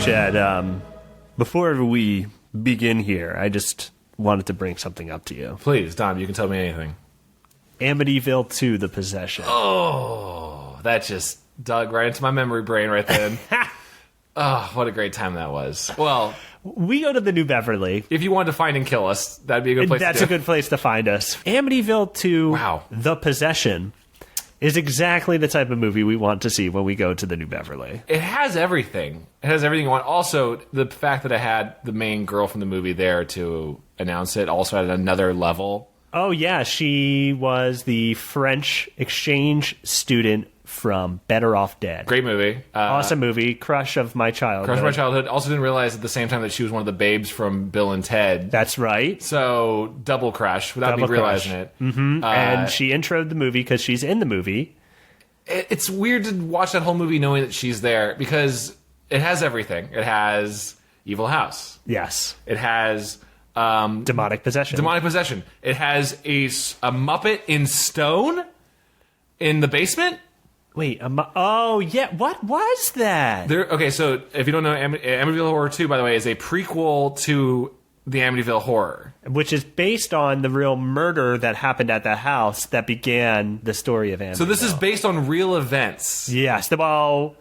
Chad, before we begin here, I just wanted to bring something up to you. Please, Dom, you can tell me anything. Amityville 2, The Possession. Oh, that just dug right into my memory brain right then. Oh, what a great time that was. Well, we go to the New Beverly. If you wanted to find and kill us, that'd be a good place That's to do a good place to find us. Amityville 2, Wow. The Possession is exactly the type of movie we want to see when we go to the New Beverly. It has everything. It has everything you want. Also, the fact that I had the main girl from the movie there to announce it also at another level. Oh, yeah. She was the French exchange student from Better Off Dead. Great movie. Awesome movie. Crush of my childhood. Crush of my childhood. Also didn't realize at the same time that she was one of the babes from Bill and Ted. That's right. So, double crush without me realizing it. Mm-hmm. And she introed the movie because she's in the movie. It's weird to watch that whole movie knowing that she's there because it has everything. It has Evil House. Yes. It has... demonic possession. Demonic possession. It has a Muppet in stone in the basement. Wait, oh, yeah, what was that? Okay, so if you don't know, Amityville Horror 2, by the way, is a prequel to the Amityville Horror. Which is based on the real murder that happened at the house that began the story of Amityville. So this is based on real events. Yes, well,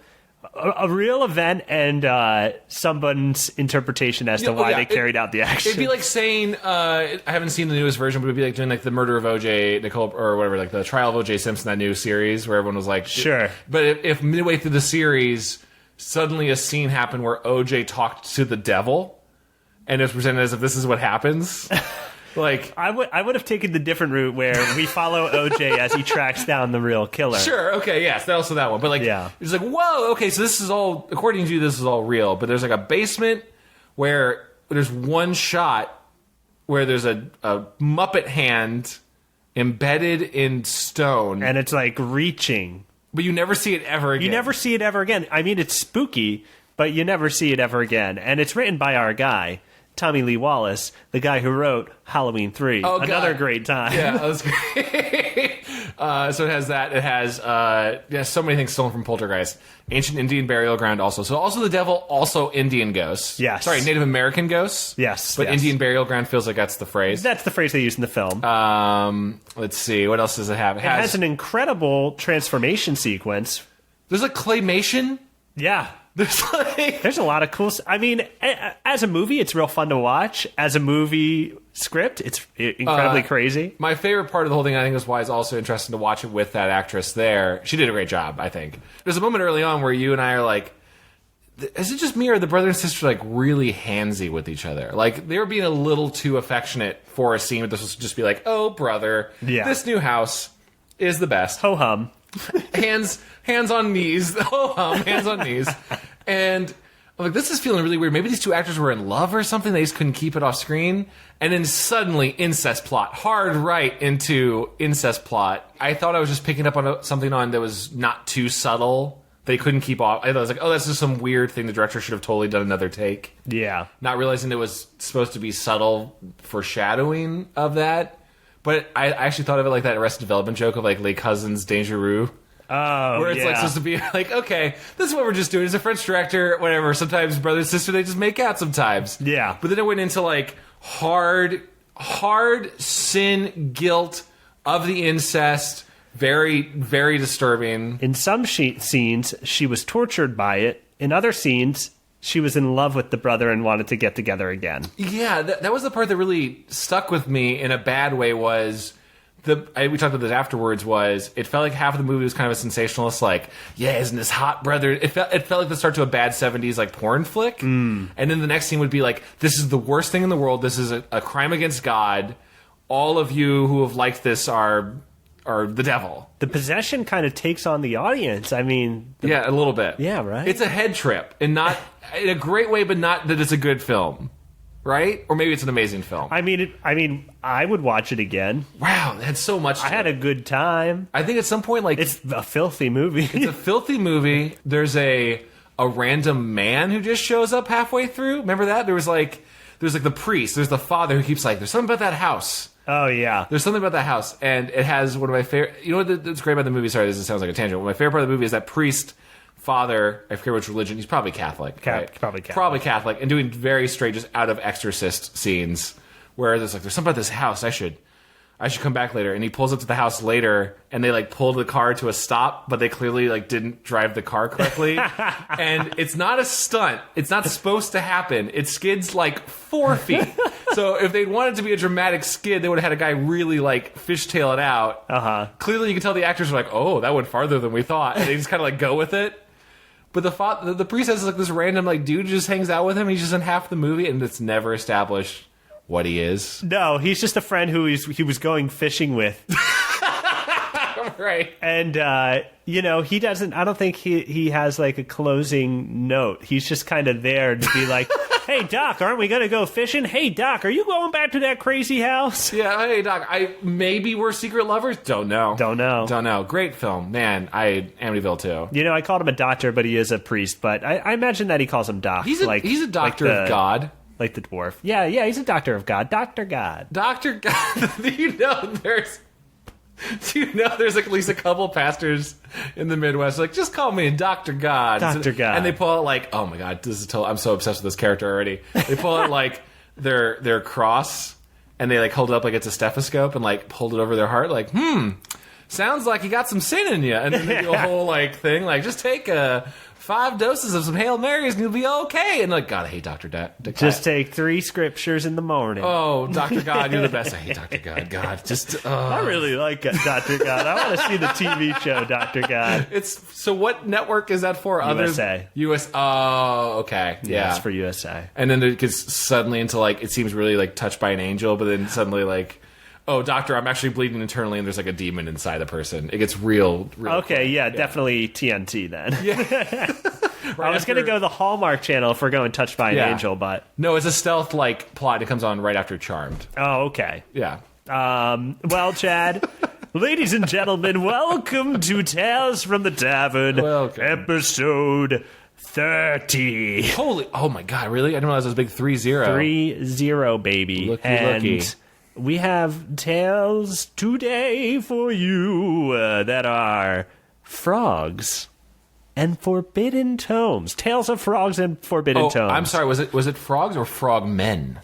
a real event and someone's interpretation as to why they carried out the action. It'd be like saying, I haven't seen the newest version, but it'd be like doing like the murder of O.J. Nicole, or whatever, like the trial of O.J. Simpson, that new series where everyone was like, sure. But if midway through the series, suddenly a scene happened where O.J. talked to the devil, and it was presented as if this is what happens. Like, I would have taken the different route where we follow OJ as he tracks down the real killer. Sure, okay, yes, also that one. But like, yeah. It's like, whoa, okay, so this is all, according to you, this is all real. But there's like a basement where there's one shot where there's a Muppet hand embedded in stone. And it's like reaching. But you never see it ever again. You never see it ever again. I mean, it's spooky, but you never see it ever again. And it's written by our guy, Tommy Lee Wallace, the guy who wrote Halloween 3. Oh, another God. great time. Yeah, that was great. So it has that. It has so many things stolen from Poltergeist. Ancient Indian burial ground also. So also the devil, also Indian ghosts. Yes. Sorry, Native American ghosts. Yes. But yes. Indian burial ground feels like that's the phrase. That's the phrase they use in the film. Let's see. What else does it have? It has an incredible transformation sequence. There's a claymation. Yeah. There's a lot of cool... I mean, as a movie, it's real fun to watch. As a movie script, it's incredibly crazy. My favorite part of the whole thing, I think, is why it's also interesting to watch it with that actress there. She did a great job, I think. There's a moment early on where you and I are like, is it just me or are the brother and sister like really handsy with each other? Like, they were being a little too affectionate for a scene where this was just be like, oh, brother, this new house is the best. Ho-hum. hands on knees. Hands on knees. And I'm like, this is feeling really weird. Maybe these two actors were in love or something. They just couldn't keep it off screen. And then suddenly, incest plot. Hard right into incest plot. I thought I was just picking up on something that was not too subtle. They couldn't keep off. I was like, oh, that's just some weird thing. The director should have totally done another take. Yeah. Not realizing it was supposed to be subtle foreshadowing of that. But I actually thought of it like that Arrested Development joke of like Les Cousins Dangereux. Oh, where it's like supposed to be like, okay, this is what we're just doing. As a French director, whatever. Sometimes brother and sister, they just make out sometimes. Yeah. But then it went into like hard sin, guilt of the incest. Very, very disturbing. In some scenes, she was tortured by it. In other scenes, she was in love with the brother and wanted to get together again. Yeah, that was the part that really stuck with me in a bad way was... we talked about this afterwards, was it felt like half of the movie was kind of a sensationalist, like, yeah, isn't this hot, brother? It felt like the start to a bad 70s like porn flick. And then the next scene would be like, this is the worst thing in the world. This is a crime against God. All of you who have liked this are the devil. The possession kind of takes on the audience. I mean... yeah, a little bit. Yeah, right? It's a head trip, and not in a great way, but not that it's a good film. Right? Or maybe it's an amazing film. I mean, I would watch it again. Wow, it had so much. I had a good time. I think at some point, like... it's a filthy movie. It's a filthy movie. There's a random man who just shows up halfway through. Remember that? There's like the priest. There's the father who keeps like, there's something about that house. Oh, yeah. There's something about that house. And it has one of my favorite... You know what's great about the movie? Sorry, this sounds like a tangent. My favorite part of the movie is that priest father, I forget which religion, he's probably Catholic. Right? Probably Catholic. Probably Catholic, and doing very straight, just out of Exorcist scenes where there's something about this house, I should come back later. And he pulls up to the house later, and they pull the car to a stop, but they clearly didn't drive the car correctly. And it's not a stunt. It's not supposed to happen. It skids 4 feet. So if they'd wanted to be a dramatic skid, they would have had a guy really fishtail it out. Clearly, you can tell the actors were oh, that went farther than we thought, and they just kind of go with it. But the priest has this random dude who just hangs out with him. He's just in half the movie, and it's never established what he is. No, he's just a friend who he was going fishing with. Right. And, he doesn't, I don't think he has a closing note. He's just kind of there to be hey, Doc, aren't we going to go fishing? Hey, Doc, are you going back to that crazy house? Yeah, hey, Doc, maybe we're secret lovers? Don't know. Great film. Man, Amityville too. I called him a doctor, but he is a priest. But I imagine that he calls him Doc. He's a doctor of God. Like the dwarf. Yeah, he's a doctor of God. Dr. God. Dr. God. Do you know there's at least a couple pastors in the Midwest just call me Dr. God. Dr. God. And they pull out oh my God, this is I'm so obsessed with this character already. They pull out their cross, and they hold it up it's a stethoscope and hold it over their heart sounds like you got some sin in you. And then they do a whole thing just take 5 doses of some Hail Marys and you'll be okay. And God, I hate Dr. Just take 3 scriptures in the morning. Oh, Dr. God, you're the best. I hate Dr. God. God, just... I really like Dr. God. I want to see the TV show, Dr. God. So what network is that for? USA. Oh, okay. Yeah. It's for USA. And then it gets suddenly into it seems really touched by an angel, but then suddenly oh, doctor, I'm actually bleeding internally, and there's a demon inside the person. It gets real okay, quick. yeah, definitely TNT then. Yeah. I was going to go the Hallmark Channel if we're going Touched by an Angel, but... No, it's a stealth plot. It comes on right after Charmed. Oh, okay. Yeah. Well, Chad, ladies and gentlemen, welcome to Tales from the Tavern, episode 30. Oh my God, really? I didn't realize it was a big 3-0. 3-0, baby. Looky. We have tales today for you that are frogs and forbidden tomes. Tales of frogs and forbidden tomes. I'm sorry. Was it frogs or frogmen?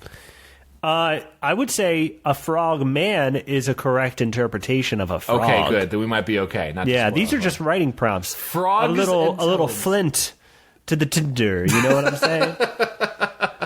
I would say a frog man is a correct interpretation of a frog. Okay, good. Then we might be okay. These are just writing prompts. Frogs, a little flint to the tinder. You know what I'm saying?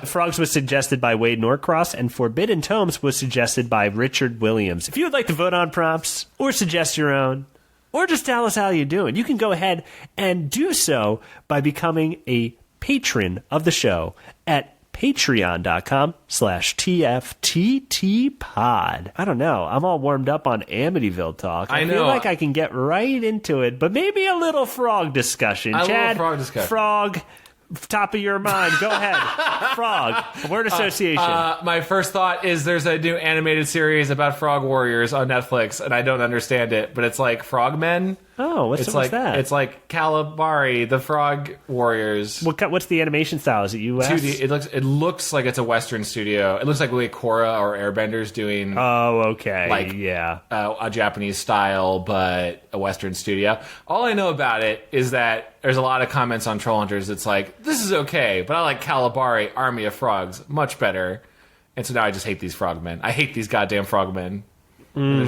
Frogs was suggested by Wade Norcross, and Forbidden Tomes was suggested by Richard Williams. If you would like to vote on prompts, or suggest your own, or just tell us how you're doing, you can go ahead and do so by becoming a patron of the show at patreon.com/TFTTpod. I don't know. I'm all warmed up on Amityville talk. I feel like I can get right into it, but maybe a little frog discussion. Chad, frog discussion. Frog, top of your mind. Go ahead. Frog. Word association. My first thought is there's a new animated series about frog warriors on Netflix, and I don't understand it, but it's frogmen. Oh, what's that? It's Calabari, the Frog Warriors. What's the animation style? Is it US? 2D. It looks like it's a Western studio. It looks like Korra or Airbenders doing. Oh, okay. A Japanese style, but a Western studio. All I know about it is that there's a lot of comments on Troll Hunters. It's this is okay, but I like Calabari, Army of Frogs, much better. And so now I just hate these frogmen. I hate these goddamn frogmen. You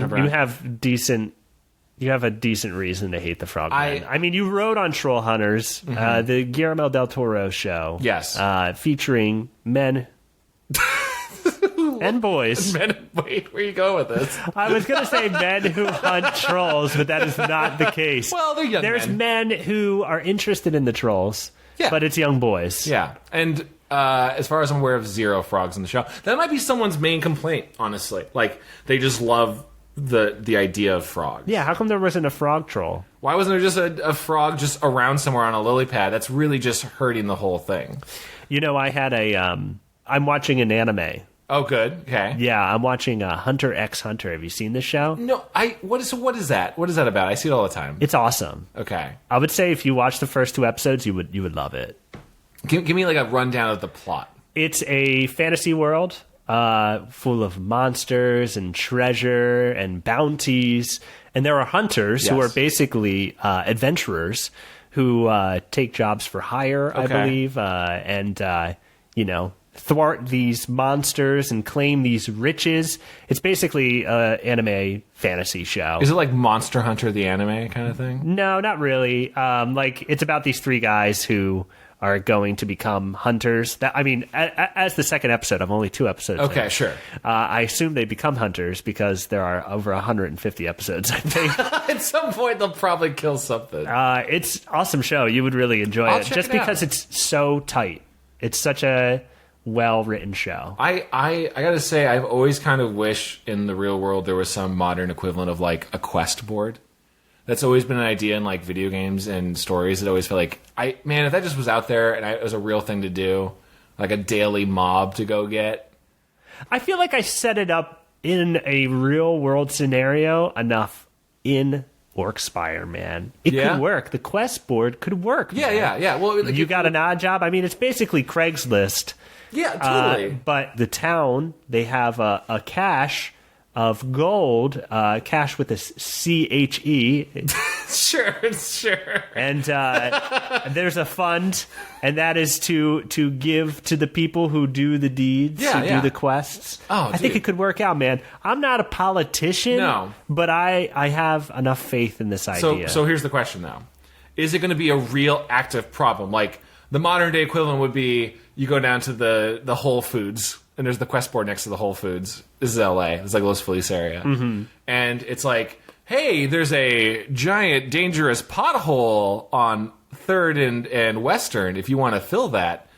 have a decent reason to hate the frogmen. I mean, you wrote on Troll Hunters, the Guillermo del Toro show. Yes. Featuring men and boys. Wait, where are you going with this? I was going to say men who hunt trolls, but that is not the case. Well, they're young There's men who are interested in the trolls, but it's young boys. Yeah. And as far as I'm aware of, 0 frogs in the show. That might be someone's main complaint, honestly. They just love the idea of frogs. Yeah, how come there wasn't a frog troll? Why wasn't there just a frog just around somewhere on a lily pad? That's really just hurting the whole thing. I had I'm watching an anime. Oh, good. Okay. Yeah, I'm watching Hunter x Hunter. Have you seen this show? No, what is that? What is that about? I see it all the time. It's awesome. Okay. I would say if you watch the first 2 episodes, you would love it. Give me a rundown of the plot. It's a fantasy world full of monsters and treasure and bounties. And there are hunters who are basically adventurers who take jobs for hire, I Okay. believe, and thwart these monsters and claim these riches. It's basically an anime fantasy show. Is it like Monster Hunter the anime kind of thing? No, not really. It's about these three guys who are going to become hunters. As the second episode, I'm only 2 episodes. Okay, in. sure. I assume they become hunters because there are over 150 episodes, I think. At some point, they'll probably kill something. It's an awesome show. You would really enjoy I'll it check just it out. because it's so tight. It's such a well-written show. I gotta say, I've always kind of wished in the real world there was some modern equivalent of like a quest board. That's always been an idea in like video games and stories. It always felt like, if that just was out there and it was a real thing to do, like a daily mob to go get. I feel like I set it up in a real-world scenario enough in Orkspire, man. It Yeah? could work. The quest board could work. man. Yeah. Well, like, You got an odd job. I mean, it's basically Craigslist. Yeah, totally. But the town, they have a cache of gold, cache with a CHE. Sure. And there's a fund, and that is to give to the people who do the deeds, Yeah, who yeah. do the quests. Oh, I think dude. it could work out, man. I'm not a politician, No. but I have enough faith in this idea. So here's the question, though. Is it going to be a real active problem? Like, the modern-day equivalent would be you go down to the Whole Foods, and there's the quest board next to the Whole Foods. This is L.A. It's like Los Feliz area. Mm-hmm. And it's like, hey, there's a giant, dangerous pothole on 3rd and Western. If you want to fill that,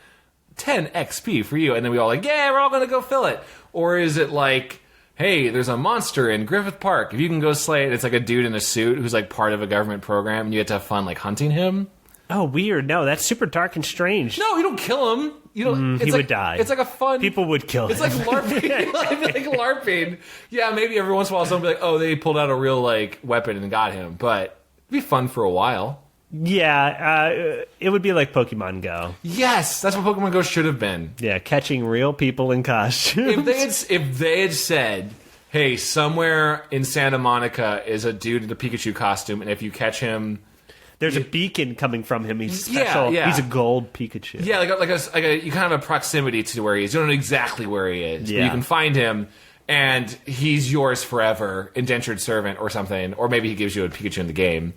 10 XP for you. And then we all like, yeah, we're all going to go fill it. Or is it like, hey, there's a monster in Griffith Park. If you can go slay it, it's like a dude in a suit who's like part of a government program, and you get to have fun like hunting him. Oh, weird. No, that's super dark and strange. No, you don't kill him. You don't. He would die. It's like a fun. People would kill It's him. like LARPing. like LARPing. Yeah, maybe every once in a while someone will be like, oh, they pulled out a real like weapon and got him. But it'd be fun for a while. Yeah, it would be like Pokemon Go. Yes, that's what Pokemon Go should have been. Yeah, catching real people in costumes. If they had said, hey, somewhere in Santa Monica is a dude in a Pikachu costume, and if you catch him. There's a beacon coming from him. He's special. Yeah. He's a gold Pikachu. Yeah, you kind of have a proximity to where he is. You don't know exactly where he is. But Yeah. you can find him, and he's yours forever, indentured servant or something. Or maybe he gives you a Pikachu in the game.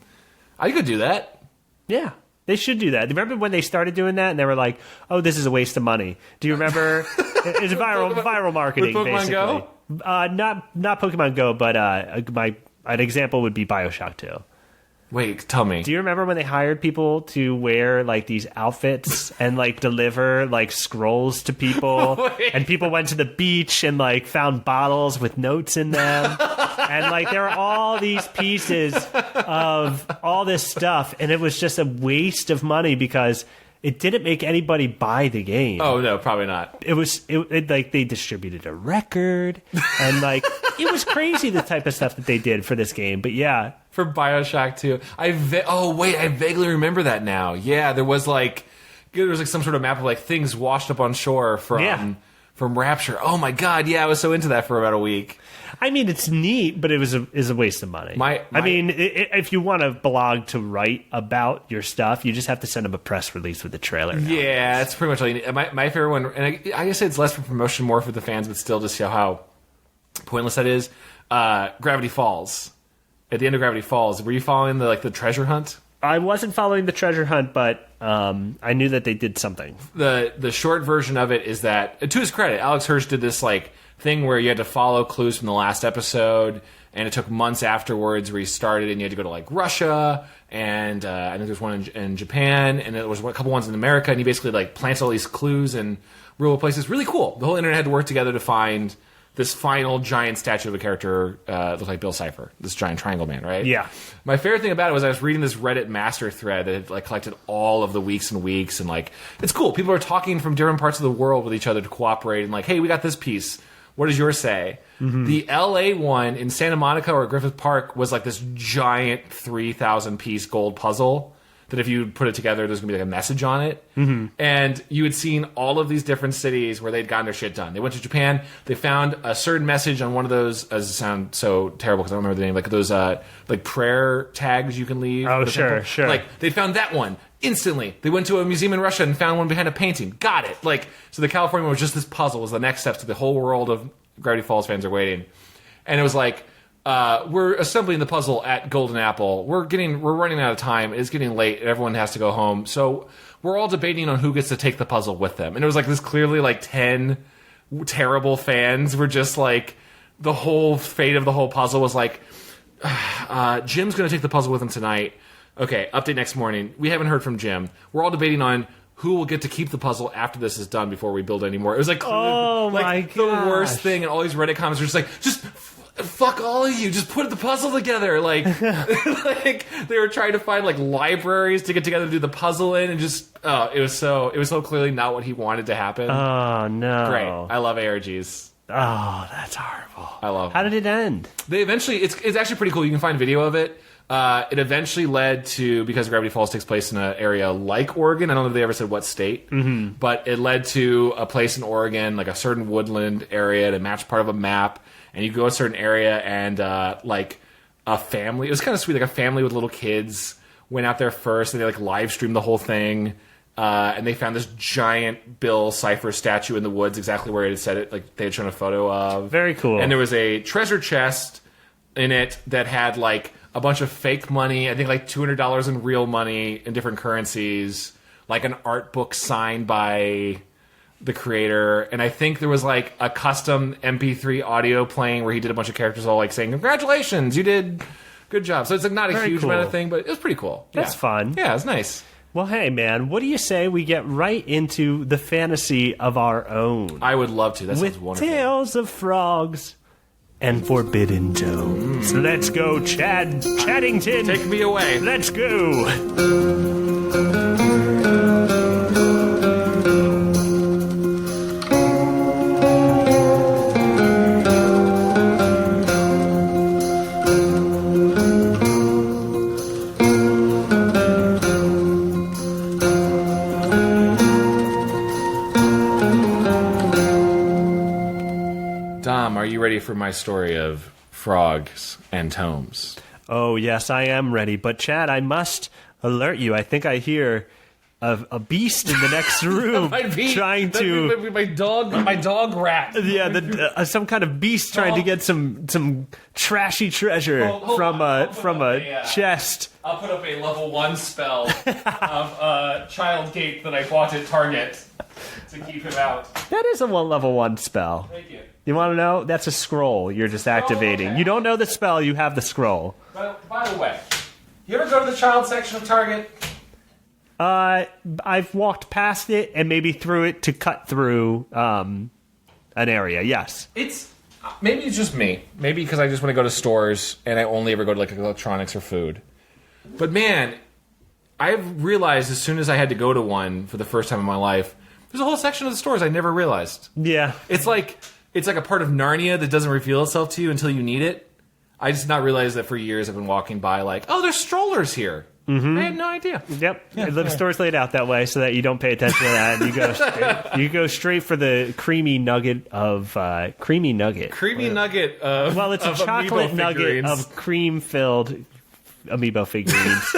I could do that. Yeah, they should do that. Remember when they started doing that and they were like, "Oh, this is a waste of money." Do you remember? It's viral marketing. With Pokemon basically. Go? Not Pokemon Go, but an example would be BioShock 2. Wait, tell me. Do you remember when they hired people to wear like these outfits and like deliver like scrolls to people? Wait. And people went to the beach and like found bottles with notes in them. And like there were all these pieces of all this stuff, and it was just a waste of money because it didn't make anybody buy the game. Oh, no, probably not. It was like they distributed a record, and like it was crazy the type of stuff that they did for this game. But yeah. For BioShock 2. I vaguely remember that now. Yeah, there was like some sort of map of like things washed up on shore from Rapture. Oh my god, yeah, I was so into that for about a week. I mean, it's neat, but it is a waste of money. I mean, if you want a blog to write about your stuff, you just have to send them a press release with the trailer. Yeah, that's pretty much all you need. My favorite one, and I guess it's less for promotion, more for the fans, but still just show how pointless that is. Gravity Falls. At the end of Gravity Falls, were you following the treasure hunt? I wasn't following the treasure hunt, but I knew that they did something. The short version of it is that, to his credit, Alex Hirsch did this like thing where you had to follow clues from the last episode, and it took months afterwards where he started, and you had to go to like Russia, and I think there's one in Japan, and there was a couple ones in America, and he basically like plants all these clues in real places. Really cool. The whole internet had to work together to find this final giant statue of a character looked like Bill Cipher, this giant triangle man, right? Yeah. My favorite thing about it was I was reading this Reddit master thread that had like collected all of the weeks and weeks, and like it's cool. People are talking from different parts of the world with each other to cooperate, and like, hey, we got this piece. What does yours say? Mm-hmm. The LA one in Santa Monica or Griffith Park was like this giant 3,000 piece gold puzzle that if you put it together, there's going to be like a message on it. Mm-hmm. And you had seen all of these different cities where they'd gotten their shit done. They went to Japan. They found a certain message on one of those, as it sounds so terrible because I don't remember the name, like those like prayer tags you can leave. Oh, sure. Like they found that one instantly. They went to a museum in Russia and found one behind a painting. Got it. Like, so the California one was just this puzzle, was the next steps to the whole world of Gravity Falls fans are waiting. And it was like, we're assembling the puzzle at Golden Apple. We're running out of time. It's getting late. Everyone has to go home. So we're all debating on who gets to take the puzzle with them. And it was like this clearly like 10 terrible fans were just like, the whole fate of the whole puzzle was like, Jim's going to take the puzzle with him tonight. Okay, update next morning. We haven't heard from Jim. We're all debating on who will get to keep the puzzle after this is done before we build any more. It was like, like the worst thing. And all these Reddit comments were just like, just fuck all of you. Just put the puzzle together. Like, like they were trying to find like libraries to get together to do the puzzle in, and just it was so clearly not what he wanted to happen. Oh no! Great, I love ARGs. Oh, that's horrible. I love. How did it end? They eventually, it's actually pretty cool. You can find video of it. It eventually led to, because Gravity Falls takes place in an area like Oregon. I don't know if they ever said what state, but it led to a place in Oregon, like a certain woodland area to match part of a map. And you go to a certain area, and like a family. It was kind of sweet. Like a family with little kids went out there first, and they like live streamed the whole thing. And they found this giant Bill Cipher statue in the woods, exactly where it had said it. Like they had shown a photo of. Very cool. And there was a treasure chest in it that had like a bunch of fake money. I think like $200 in real money in different currencies. Like an art book signed by the creator, and I think there was like a custom MP3 audio playing where he did a bunch of characters all like saying, "Congratulations, you did good job." So it's like not a huge amount of thing, but it was pretty cool. That's fun. Yeah, it's nice. Well, hey man, what do you say we get right into the fantasy of our own? I would love to. That sounds wonderful. Tales of frogs and forbidden tomes. Let's go, Chad Chaddington. Take me away. Let's go. Dom, are you ready for my story of frogs and tomes? Oh, yes, I am ready. But, Chad, I must alert you. I think I hear a beast in the next room trying to... My dog rat. Yeah, some kind of beast trying to get some trashy treasure from a chest. I'll put up a level 1 spell of Child Gate that I bought at Target to keep him out. That is a level 1 spell. Thank you. You want to know? That's a scroll you're just activating. Okay. You don't know the spell, you have the scroll. By the way, you ever go to the child section of Target? I've walked past it and maybe through it to cut through an area, yes. Maybe it's just me. Maybe because I just want to go to stores and I only ever go to like electronics or food. But man, I've realized as soon as I had to go to one for the first time in my life, there's a whole section of the stores I never realized. Yeah. It's like a part of Narnia that doesn't reveal itself to you until you need it. I just not realized that for years I've been walking by like, oh, there's strollers here. Mm-hmm. I had no idea. Yep. Yeah, the store's laid out that way so that you don't pay attention to that. And you go straight for the creamy nugget of creamy nugget. Creamy nugget of Well, it's a chocolate nugget of cream-filled amiibo figurines.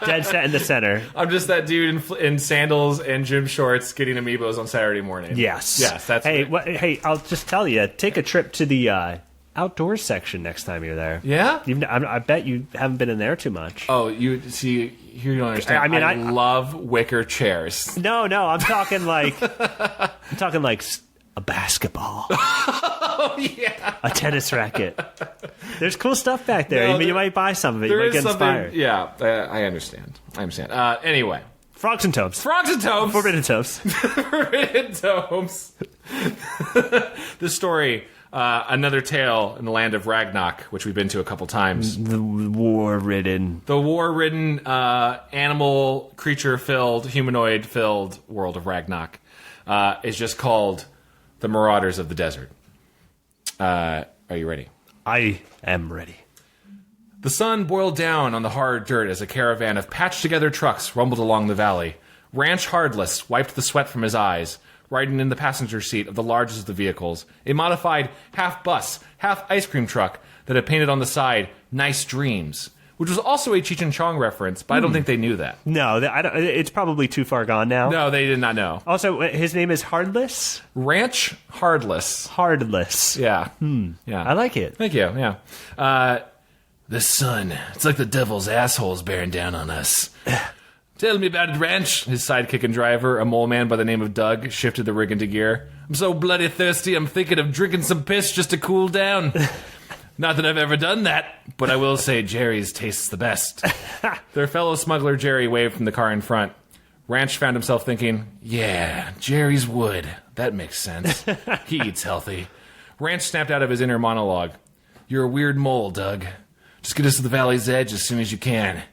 Dead set in the center. I'm just that dude in sandals and gym shorts getting amiibos on Saturday morning. Yes. That's hey, I'll just tell you, take a trip to the outdoors section next time you're there. Yeah? I bet you haven't been in there too much. Oh, you see, here you don't understand. I mean, I love wicker chairs. No, I'm talking like a basketball. Oh, yeah. A tennis racket. There's cool stuff back there. No, you might buy some of it. You might get inspired. Yeah, I understand. Anyway. Frogs and tomes. Forbidden tomes. Forbidden tomes. The story, another tale in the land of Ragnarok, which we've been to a couple times. The war-ridden, animal, creature-filled, humanoid-filled world of Ragnarok is just called The Marauders of the Desert. Are you ready? I am ready. The sun boiled down on the hard dirt as a caravan of patched-together trucks rumbled along the valley. Ranch Hardless wiped the sweat from his eyes, riding in the passenger seat of the largest of the vehicles, a modified half-bus, half-ice cream truck that had painted on the side, Nice Dreams, which was also a Cheech and Chong reference, but I don't think they knew that. No, it's probably too far gone now. No, they did not know. Also, his name is Hardless? Ranch Hardless. Hardless. Yeah. Yeah. I like it. Thank you, yeah. The sun, it's like the devil's assholes bearing down on us. Tell me about it, Ranch. His sidekick and driver, a mole man by the name of Doug, shifted the rig into gear. I'm so bloody thirsty, I'm thinking of drinking some piss just to cool down. Not that I've ever done that, but I will say Jerry's tastes the best. Their fellow smuggler Jerry waved from the car in front. Ranch found himself thinking, yeah, Jerry's wood. That makes sense. He eats healthy. Ranch snapped out of his inner monologue. You're a weird mole, Doug. Just get us to the valley's edge as soon as you can.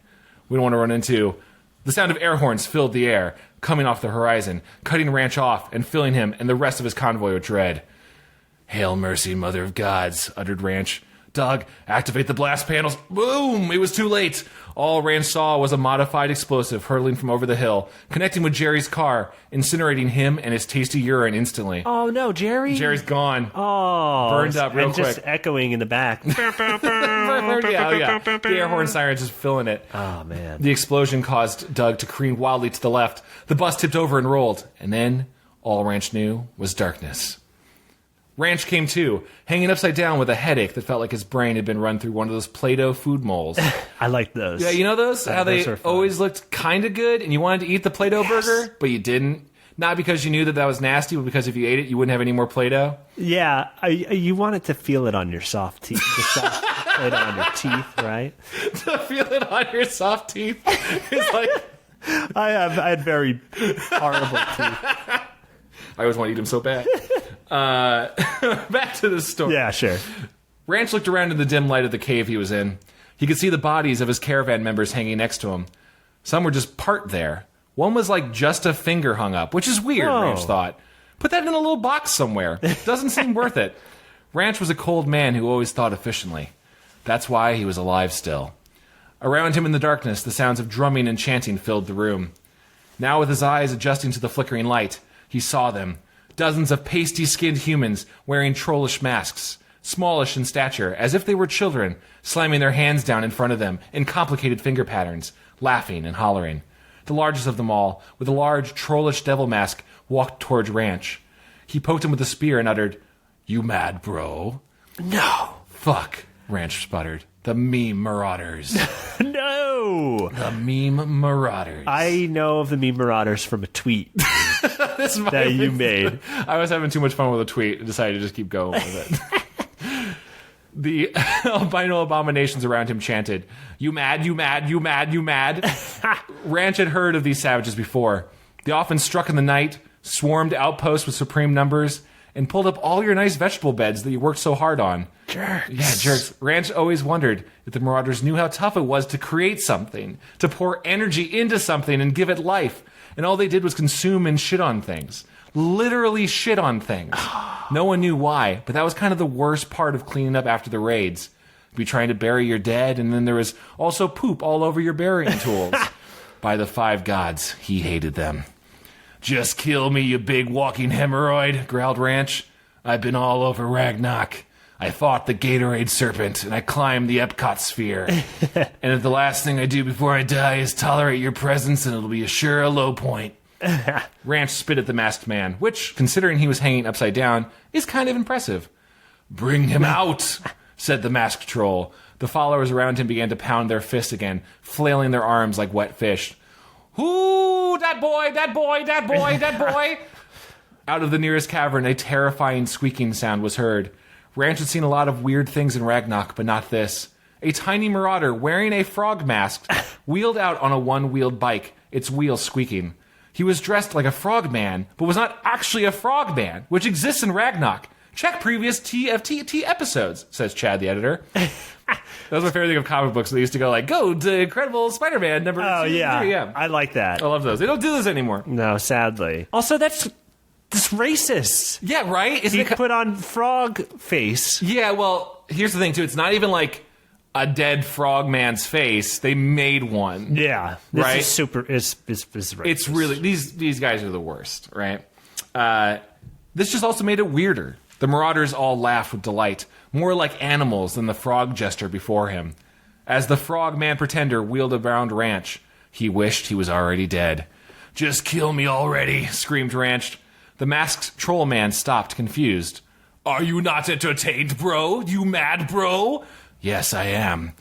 We don't want to run into... The sound of air horns filled the air, coming off the horizon, cutting Ranch off and filling him and the rest of his convoy with dread. Hail mercy, mother of gods, uttered Ranch. Doug, activate the blast panels. Boom! It was too late. All Ranch saw was a modified explosive hurtling from over the hill, connecting with Jerry's car, incinerating him and his tasty urine instantly. Oh, no, Jerry? Jerry's gone. Oh. Burned up real and quick. just echoing in the back. Yeah. The air horn siren just filling it. Oh, man. The explosion caused Doug to careen wildly to the left. The bus tipped over and rolled. And then, all Ranch knew was darkness. Ranch came to, hanging upside down with a headache that felt like his brain had been run through one of those Play-Doh food moles. I like those. Yeah, you know those? How those they are fun. always looked kind of good, and you wanted to eat the Play-Doh burger, but you didn't. Not because you knew that was nasty, but because if you ate it, you wouldn't have any more Play-Doh. Yeah, you wanted to feel it on your soft teeth. The soft Play-Doh on your teeth, right? To feel it on your soft teeth is like... I had very horrible teeth. I always want to eat them so bad. Back to the story. Yeah, sure. Ranch looked around in the dim light of the cave he was in. He could see the bodies of his caravan members hanging next to him. Some were just part there. One was like just a finger hung up, which is weird, Whoa. Ranch thought. Put that in a little box somewhere. Doesn't seem worth it. Ranch was a cold man who always thought efficiently. That's why he was alive still. Around him in the darkness, the sounds of drumming and chanting filled the room. Now with his eyes adjusting to the flickering light, he saw them. Dozens of pasty-skinned humans wearing trollish masks, smallish in stature, as if they were children, slamming their hands down in front of them in complicated finger patterns, laughing and hollering. The largest of them all, with a large trollish devil mask, walked towards Ranch. He poked him with a spear and uttered, "You mad, bro?" No. "Fuck," Ranch sputtered. "The meme marauders." No. The meme marauders. I know of the meme marauders from a tweet This might that have you been- made. I was having too much fun with a tweet and decided to just keep going with it. The albino abominations around him chanted, "You mad, you mad, you mad, you mad." Ranch had heard of these savages before. They often struck in the night, swarmed outposts with supreme numbers, and pulled up all your nice vegetable beds that you worked so hard on. Jerks. Yeah, jerks. Ranch always wondered if the Marauders knew how tough it was to create something, to pour energy into something and give it life. And all they did was consume and shit on things. Literally shit on things. No one knew why, but that was kind of the worst part of cleaning up after the raids. You'd be trying to bury your dead, and then there was also poop all over your burying tools. By the five gods, he hated them. "Just kill me, you big walking hemorrhoid," growled Ranch. "I've been all over Ragnarok. I fought the Gatorade serpent, and I climbed the Epcot sphere. And if the last thing I do before I die is tolerate your presence, then it'll be a low point." Ranch spit at the masked man, which, considering he was hanging upside down, is kind of impressive. "Bring him out," said the masked troll. The followers around him began to pound their fists again, flailing their arms like wet fish. "Ooh, that boy, that boy, that boy, that boy." Out of the nearest cavern, a terrifying squeaking sound was heard. Ranch had seen a lot of weird things in Ragnarok, but not this. A tiny marauder wearing a frog mask wheeled out on a one-wheeled bike, its wheels squeaking. He was dressed like a frogman, but was not actually a frogman, which exists in Ragnarok. Check previous TFTT episodes, says Chad, the editor. That was my favorite thing of comic books. They used to go like, "Go to Incredible Spider-Man number 2." Oh, yeah. Yeah. I like that. I love those. They don't do this anymore. No, sadly. Also, that's racist. Yeah, right? Isn't He it? put on frog face. Yeah, well, here's the thing, too. It's not even like a dead frogman's face. They made one. Yeah. This Right? is super... Is It's really... These guys are the worst, right? This just also made it weirder. The Marauders all laughed with delight, more like animals than the frog jester before him. As the frogman pretender wheeled around Ranch, he wished he was already dead. "Just kill me already," screamed Ranch. The masked troll man stopped, confused. "Are you not entertained, bro? You mad, bro?" "Yes, I am."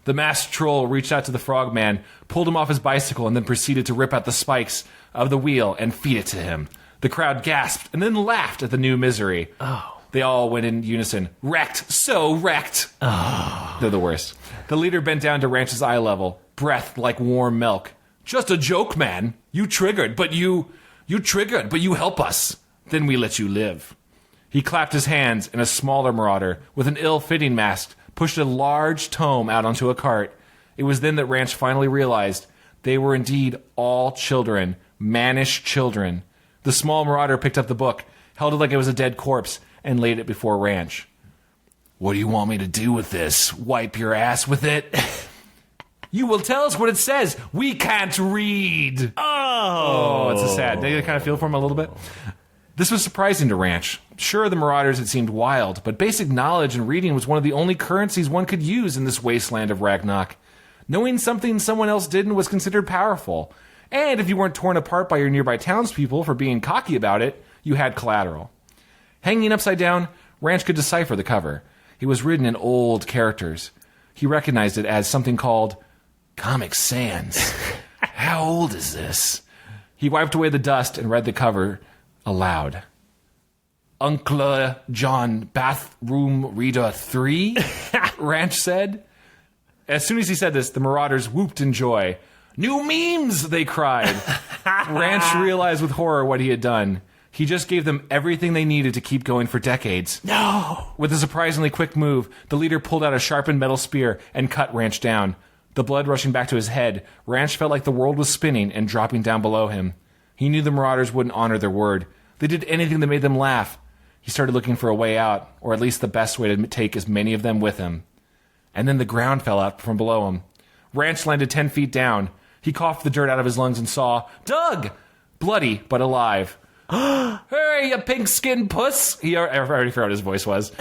The masked troll reached out to the frogman, pulled him off his bicycle, and then proceeded to rip out the spikes of the wheel and feed it to him. The crowd gasped and then laughed at the new misery. Oh. They all went in unison. "Wrecked! So wrecked!" Oh. They're the worst. The leader bent down to Ranch's eye level, breath like warm milk. "Just a joke, man. You triggered, but you help us. Then we let you live." He clapped his hands, and a smaller marauder, with an ill-fitting mask, pushed a large tome out onto a cart. It was then that Ranch finally realized they were indeed all children, mannish children. The small marauder picked up the book, held it like it was a dead corpse, and laid it before Ranch. "What do you want me to do with this? Wipe your ass with it?" "You will tell us what it says. We can't read." Oh, it's a sad. They kind of feel for him a little bit. This was surprising to Ranch. Sure, the Marauders had seemed wild, but basic knowledge and reading was one of the only currencies one could use in this wasteland of Ragnarok. Knowing something someone else didn't was considered powerful. And if you weren't torn apart by your nearby townspeople for being cocky about it, you had collateral. Hanging upside down, Ranch could decipher the cover. It was written in old characters. He recognized it as something called Comic Sans. How old is this? He wiped away the dust and read the cover aloud. "Uncle John, Bathroom Reader 3? Ranch said. As soon as he said this, the Marauders whooped in joy. "New memes!" they cried. Ranch realized with horror what he had done. He just gave them everything they needed to keep going for decades. No! With a surprisingly quick move, the leader pulled out a sharpened metal spear and cut Ranch down. The blood rushing back to his head, Ranch felt like the world was spinning and dropping down below him. He knew the Marauders wouldn't honor their word. They did anything that made them laugh. He started looking for a way out, or at least the best way to take as many of them with him. And then the ground fell out from below him. Ranch landed 10 feet down. He coughed the dirt out of his lungs and saw Doug! Bloody, but alive. "Hurry, you pink-skinned puss!" I already forgot what his voice was.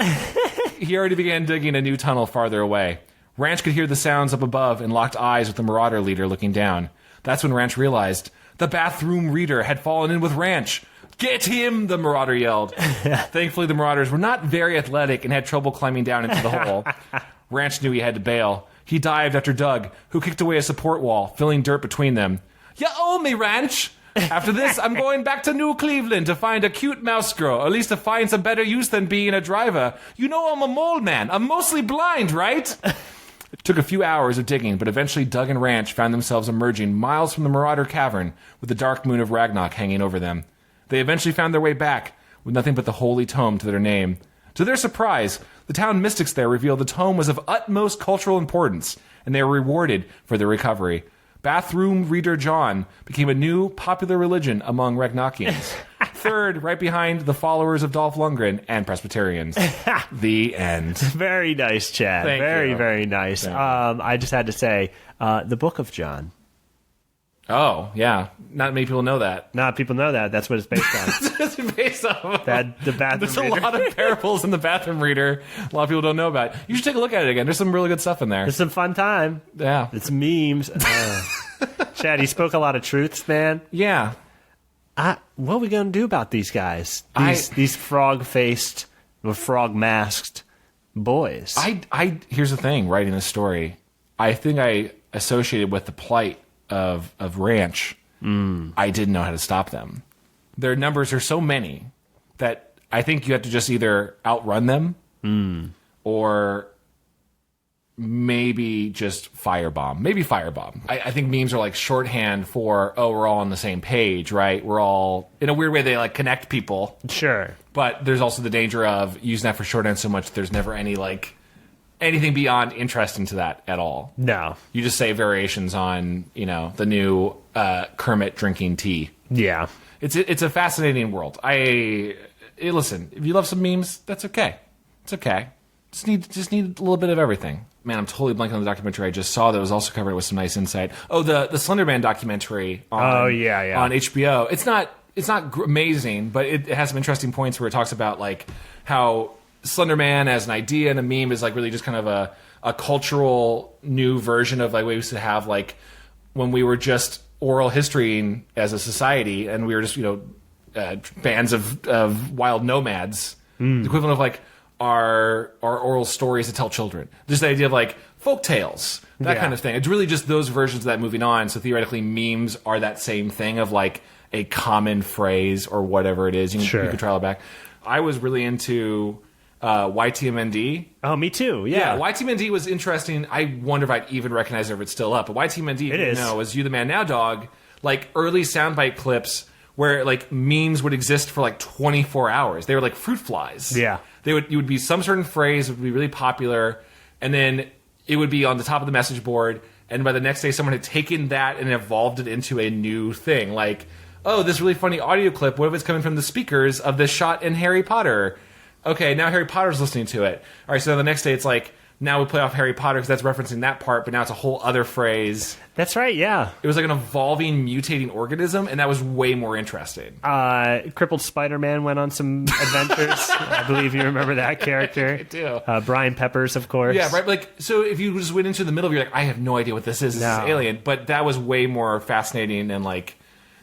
He already began digging a new tunnel farther away. Ranch could hear the sounds up above and locked eyes with the Marauder leader looking down. That's when Ranch realized the bathroom reader had fallen in with Ranch. "Get him!" the Marauder yelled. Thankfully, the Marauders were not very athletic and had trouble climbing down into the hole. Ranch knew he had to bail. He dived after Doug, who kicked away a support wall, filling dirt between them. "You owe me, Ranch! After this, I'm going back to New Cleveland to find a cute mouse girl, or at least to find some better use than being a driver. You know I'm a mole man. I'm mostly blind, right?" It took a few hours of digging, but eventually Doug and Ranch found themselves emerging miles from the Marauder Cavern with the dark moon of Ragnarok hanging over them. They eventually found their way back with nothing but the holy tome to their name. To their surprise, the town mystics there revealed the tome was of utmost cultural importance, and they were rewarded for their recovery. Bathroom Reader John became a new popular religion among Ragnakians. Third, right behind the followers of Dolph Lundgren and Presbyterians. The end. Very nice, Chad. Thank very, you. very nice. I just had to say, the Book of John. Oh, yeah. Not many people know that. Not people know that. That's what it's based on. It's based off The bathroom There's reader. a lot of parables in the Bathroom Reader. A lot of people don't know about. You should take a look at it again. There's some really good stuff in there. It's some fun time. Yeah. It's memes. Chad, he spoke a lot of truths, man. Yeah. What are we going to do about these guys? These frog-faced or frog-masked boys. Here's the thing, writing this story. I think I associated with the plight of Ranch. I didn't know how to stop them. Their numbers are so many that I think you have to just either outrun them or maybe just firebomb. Maybe firebomb. I think memes are like shorthand for, we're all on the same page, right? We're all, in a weird way, they like connect people. Sure. But there's also the danger of using that for shorthand so much there's never any like anything beyond interest into that at all. No. You just say variations on, the new Kermit drinking tea. Yeah. It's a fascinating world. Listen, if you love some memes, that's okay. It's okay. just need a little bit of everything. Man, I'm totally blanking on the documentary I just saw that was also covered with some nice insight. Oh, the Slender Man documentary on HBO. It's not amazing, but it has some interesting points where it talks about like how Slender Man as an idea and a meme is like really just kind of a cultural new version of like we used to have like when we were just oral history as a society and we were just bands of wild nomads. The equivalent of like our oral stories to tell children. Just the idea of like folk tales, that kind of thing. It's really just those versions of that moving on. So theoretically, memes are that same thing of like a common phrase or whatever it is. You can trial it back. I was really into YTMND. Oh, me too. Yeah. YTMND was interesting. I wonder if I'd even recognize it if it's still up. But YTMND, was You the Man Now Dog, like early soundbite clips where like memes would exist for like 24 hours. They were like fruit flies. Yeah. You would be some certain phrase would be really popular, and then it would be on the top of the message board, and by the next day someone had taken that and evolved it into a new thing. Like, oh, this really funny audio clip, what if it's coming from the speakers of this shot in Harry Potter? Okay, now Harry Potter's listening to it. All right, so the next day it's like, now we play off Harry Potter because that's referencing that part, but now it's a whole other phrase. That's right, yeah. It was like an evolving, mutating organism, and that was way more interesting. Crippled Spider-Man went on some adventures. I believe you remember that character. I do. Brian Peppers, of course. Yeah, right. Like, so if you just went into the middle, you're like, I have no idea what this is. This is alien. But that was way more fascinating and like,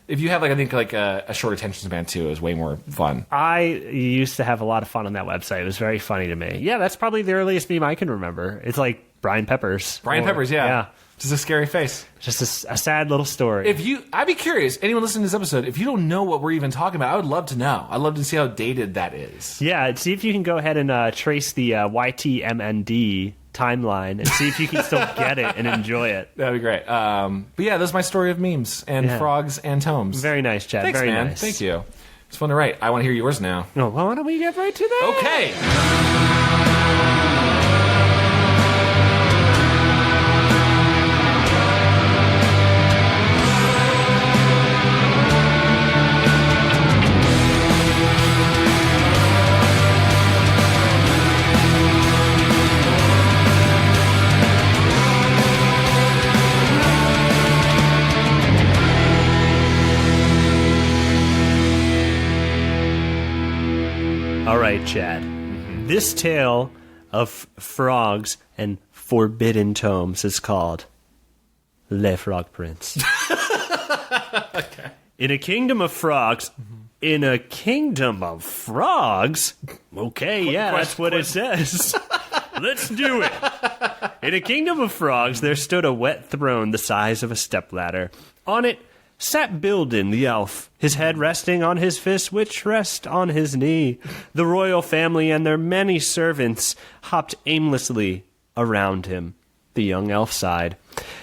if you have like I think like a short attention span too, it was way more fun. I used to have a lot of fun on that website. It was very funny to me. Yeah, that's probably the earliest meme I can remember. It's like Brian Peppers. Yeah. Just a scary face. Just a sad little story. I'd be curious, anyone listening to this episode, if you don't know what we're even talking about, I would love to know. I'd love to see how dated that is. Yeah, see if you can go ahead and trace the YTMND timeline and see if you can still get it and enjoy it. That'd be great. But yeah, that's my story of memes and frogs and tomes. Very nice, Chad. Thanks, very man. nice. Thank you. It's fun to write. I want to hear yours now. Oh, well, why don't we get right to that? Okay. All right, Chad. This tale of frogs and forbidden tomes is called Le Frog Prince. Okay. In a kingdom of frogs, in a kingdom of frogs? Okay, yeah, that's what it says. Let's do it. In a kingdom of frogs, there stood a wet throne the size of a stepladder. On it sat Bildin the elf, his head resting on his fist, which rest on his knee. The royal family and their many servants hopped aimlessly around him. The young elf sighed.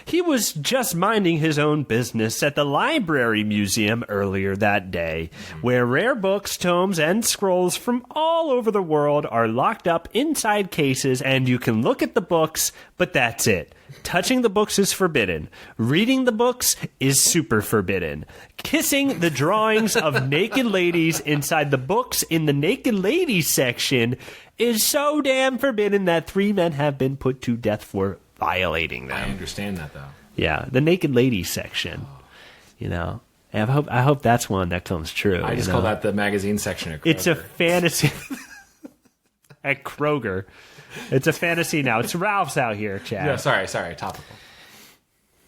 He was just minding his own business at the library museum earlier that day, where rare books, tomes, and scrolls from all over the world are locked up inside cases, and you can look at the books, but that's it. Touching the books is forbidden. Reading the books is super forbidden. Kissing the drawings of naked ladies inside the books in the naked ladies section is so damn forbidden that 3 men have been put to death for violating them. I understand that, though. Yeah, the naked ladies section. You know, I hope that's one that comes true. I just call that the magazine section at Kroger. It's a fantasy. At Kroger. It's a fantasy now. It's Ralph's out here, Chad. Yeah, sorry, topical.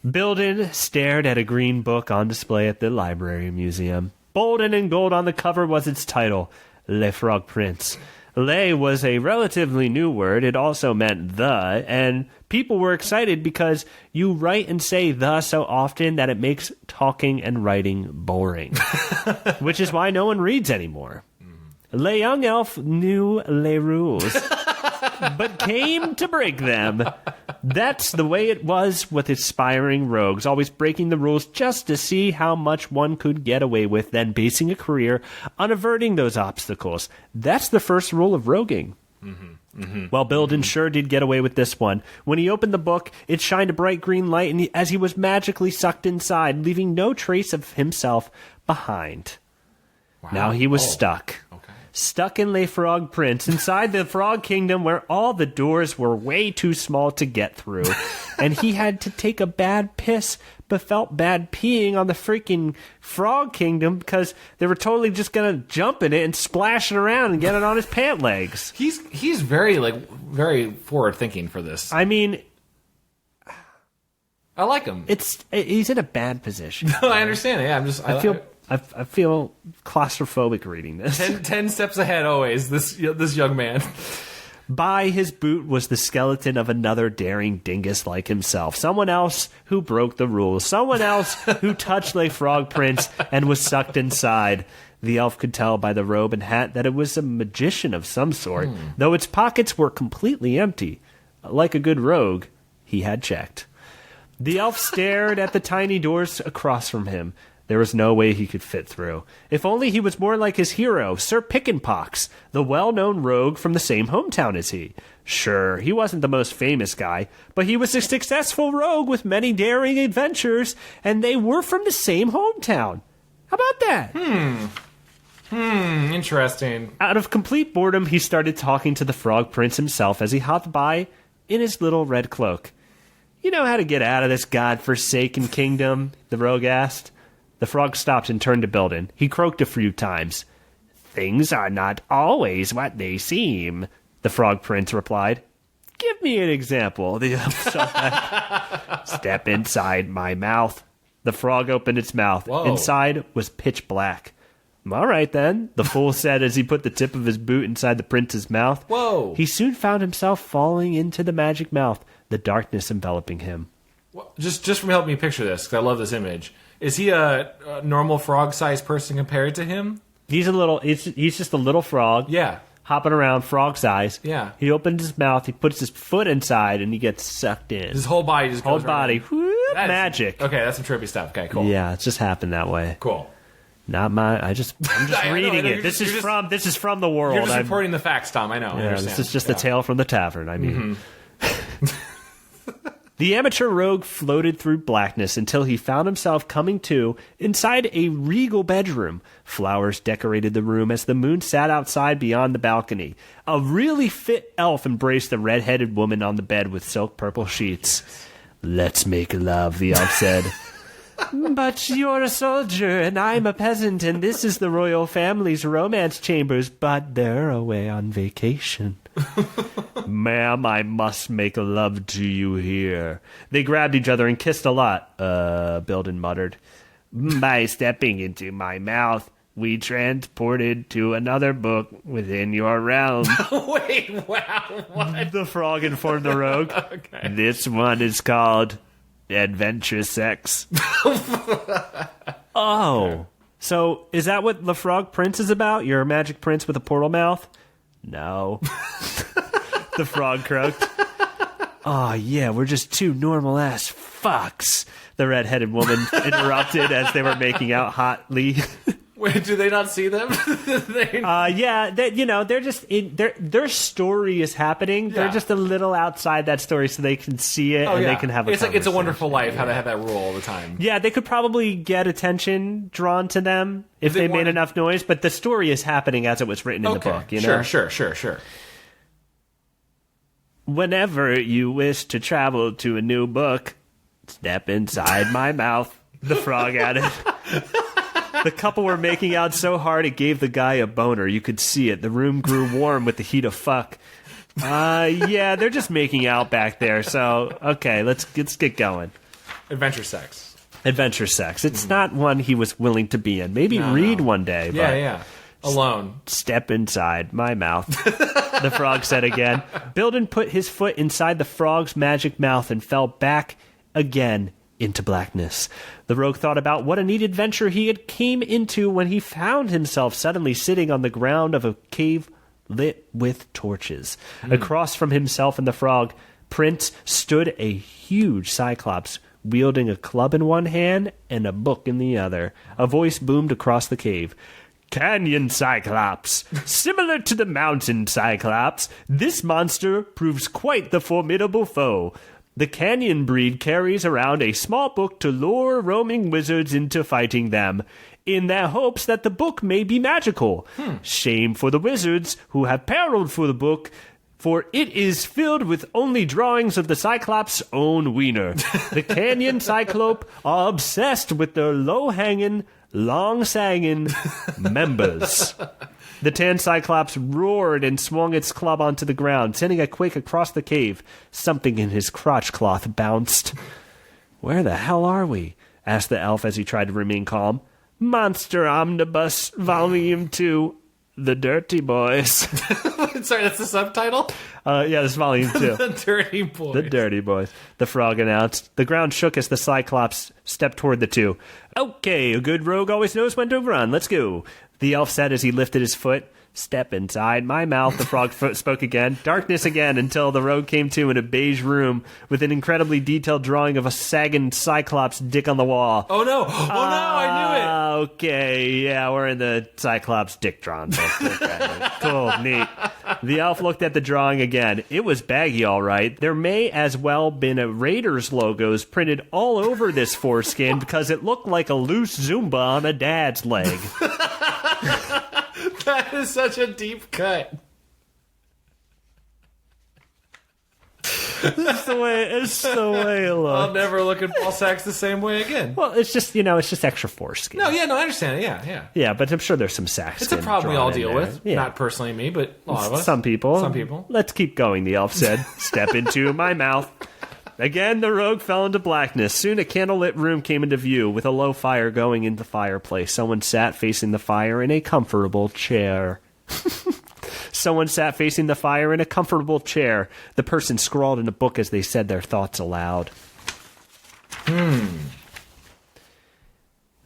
Bildin stared at a green book on display at the library museum. Bold and in gold on the cover was its title, Le Frog Prince. Le was a relatively new word. It also meant the, and people were excited because you write and say the so often that it makes talking and writing boring, which is why no one reads anymore. Le young elf knew les rules, but came to break them. That's the way it was with aspiring rogues, always breaking the rules just to see how much one could get away with, then basing a career on averting those obstacles. That's the first rule of roguing. Well, Bildin sure did get away with this one. When he opened the book, it shined a bright green light as he was magically sucked inside, leaving no trace of himself behind. Wow. Now he was stuck. stuck in Le Frog Prince inside the Frog Kingdom where all the doors were way too small to get through. And he had to take a bad piss, but felt bad peeing on the freaking Frog Kingdom because they were totally just going to jump in it and splash it around and get it on his pant legs. He's very forward thinking for this. I mean, I like him. He's in a bad position. No, I understand it. Yeah, I feel claustrophobic reading this. 10 steps ahead always, this young man. By his boot was the skeleton of another daring dingus like himself. Someone else who broke the rules. Someone else who touched Le Frog Prince and was sucked inside. The elf could tell by the robe and hat that it was a magician of some sort, though its pockets were completely empty. Like a good rogue, he had checked. The elf stared at the tiny doors across from him. There was no way he could fit through. If only he was more like his hero, Sir Pickenpox, the well-known rogue from the same hometown as he. Sure, he wasn't the most famous guy, but he was a successful rogue with many daring adventures, and they were from the same hometown. How about that? Interesting. Out of complete boredom, he started talking to the Frog Prince himself as he hopped by in his little red cloak. You know how to get out of this godforsaken kingdom? The rogue asked. The frog stopped and turned to Bildin. He croaked a few times. Things are not always what they seem, the Frog Prince replied. Give me an example, the elf said. Step inside my mouth. The frog opened its mouth. Whoa. Inside was pitch black. All right, then, the fool said as he put the tip of his boot inside the prince's mouth. Whoa. He soon found himself falling into the magic mouth, the darkness enveloping him. Well, just from helping me picture this, because I love this image. Is he a normal frog-sized person compared to him? He's just a little frog. Yeah. Hopping around, frog size. Yeah. He opens his mouth, he puts his foot inside, and he gets sucked in. His whole body just goes body. right Whoop, in. magic. Okay, that's some trippy stuff. Okay, cool. Yeah, it's just happened that way. Cool. Not my. I'm just reading it. This is from the world. You're just reporting the facts, Tom. I know. I understand. This is just a tale from the tavern. I mean. The amateur rogue floated through blackness until he found himself coming to inside a regal bedroom. Flowers decorated the room as the moon sat outside beyond the balcony. A really fit elf embraced the red-headed woman on the bed with silk purple sheets. Let's make love, the elf said. But you're a soldier, and I'm a peasant, and this is the royal family's romance chambers, but they're away on vacation. Ma'am, I must make love to you here. They grabbed each other and kissed a lot, Bildin muttered. By stepping into my mouth, we transported to another book within your realm. Wait, wow, what? The frog informed the rogue. Okay. This one is called Adventure Sex. Oh. So, is that what the Frog Prince is about? You're a magic prince with a portal mouth? No. The frog croaked. Oh, yeah, we're just two normal-ass fucks, the red-headed woman interrupted as they were making out hotly. Wait, do they not see them? Yeah, they're just their story is happening. Yeah. They're just a little outside that story, so they can see it and they can have a. It's like It's a Wonderful Life. Yeah. How they have that rule all the time. Yeah, they could probably get attention drawn to them if they made enough noise. But the story is happening as it was written in the book. You know? Sure. Whenever you wish to travel to a new book, step inside my mouth. The frog added. The couple were making out so hard it gave the guy a boner. You could see it. The room grew warm with the heat of fuck. Yeah, they're just making out back there. So, okay, let's get going. Adventure sex. It's not one he was willing to be in. Maybe read one day. But Yeah. Alone. Step inside my mouth, the frog said again. Bildin put his foot inside the frog's magic mouth and fell back again into blackness. The rogue thought about what a neat adventure he had came into when he found himself suddenly sitting on the ground of a cave lit with torches. Across from himself and the frog prince stood a huge cyclops wielding a club in one hand and a book in the other. A voice boomed across the cave. Canyon Cyclops. Similar to the mountain Cyclops, this monster proves quite the formidable foe. The canyon breed carries around a small book to lure roaming wizards into fighting them. in their hopes that the book may be magical. Shame for the wizards who have perilled for the book, for it is filled with only drawings of the Cyclops' own wiener. The Canyon Cyclope are obsessed with their low-hanging, long-sagging members. The tan Cyclops roared and swung its club onto the ground, sending a quake across the cave. Something in his crotch-cloth bounced. "Where the hell are we?" asked the elf as he tried to remain calm. "Monster Omnibus, Volume 2, The Dirty Boys." Sorry, that's the subtitle? Yeah, this is Volume 2. The Dirty Boys. The Dirty Boys, the frog announced. The ground shook as the Cyclops stepped toward the two. "Okay, a good rogue always knows when to run. Let's go," the elf said as he lifted his foot. "Step inside my mouth," the frog spoke again. Darkness again until the rogue came to in a beige room with an incredibly detailed drawing of a sagging Cyclops dick on the wall. Oh no! Oh no! I knew it! Okay, yeah, we're in the Cyclops dick drawing book. Okay. Cool, neat. The elf looked at the drawing again. It was baggy, all right. There may as well been a Raiders logos printed all over this foreskin because it looked like a loose Zumba on a dad's leg. That is such a deep cut. It's the way it I'll looks. never look at ball sacks the same way again. Well, it's just extra foreskin. No, I understand it. Yeah. Yeah, but I'm sure there's some sack It's a skin problem we drawn all in deal there. with. Yeah. Not personally me, but a lot of us. Some people. Some people. Let's keep going, the elf said. "Step into my mouth." Again, the rogue fell into blackness. Soon a candlelit room came into view, with a low fire going in the fireplace. Someone sat facing the fire in a comfortable chair. Someone sat facing the fire in a comfortable chair. The person scrawled in a book as they said their thoughts aloud.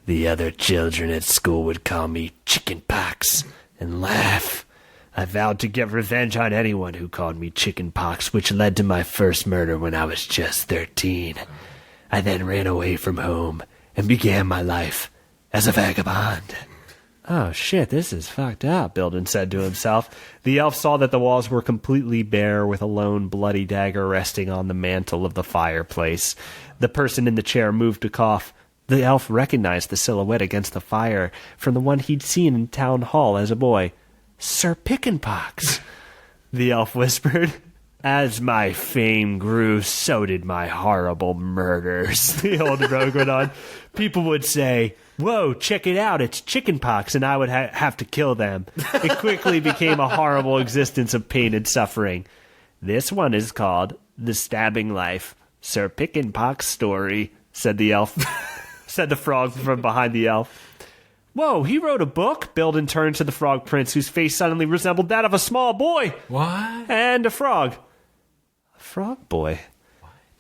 The other children at school would call me chicken pox and laugh. I vowed to get revenge on anyone who called me chicken pox, which led to my first murder when I was just 13. I then ran away from home and began my life as a vagabond. "Oh shit, this is fucked up," Bildin said to himself. The elf saw that the walls were completely bare, with a lone bloody dagger resting on the mantel of the fireplace. The person in the chair moved to cough. The elf recognized the silhouette against the fire from the one he'd seen in town hall as a boy. "Sir Pickenpox," the elf whispered. "As my fame grew, so did my horrible murders," the old rogue went on. "People would say, 'Whoa, check it out, it's chickenpox,' and I would have to kill them. It quickly became a horrible existence of pain and suffering. This one is called The Stabbing Life, Sir Pickenpox Story," said the elf. Said the frog from behind the elf. "Whoa, he wrote a book?" Bildin turned to the frog prince, whose face suddenly resembled that of a small boy. What? And a frog. A frog boy.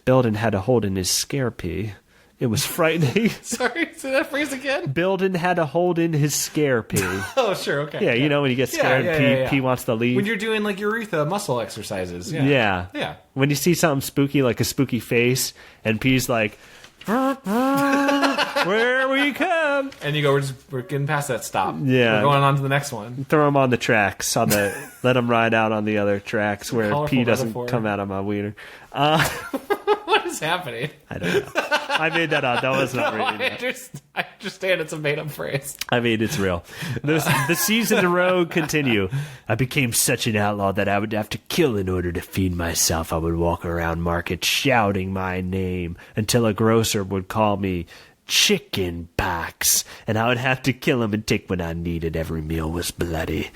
Bildin had a hold in his scarepee. It was frightening. Sorry, say that phrase again? Bildin had a hold in his scarepee. Oh, sure, okay. Yeah, you know when you get scared, P wants to leave. When you're doing, like, urethra muscle exercises. Yeah. Yeah. When you see something spooky, like a spooky face, and P's like, "Where we come?" And you go, we're getting past that stop. Yeah. We're going on to the next one. Throw him on the tracks, let him ride out on the other tracks where Colorful P doesn't metaphor. come out of my wiener. What is happening? I don't know. I made that up. That was not No, really. I understand it's a made-up phrase. I mean, it's real. The seas of the road continue. "I became such an outlaw that I would have to kill in order to feed myself. I would walk around market shouting my name until a grocer would call me chicken pox, and I would have to kill him and take what I needed. Every meal was bloody."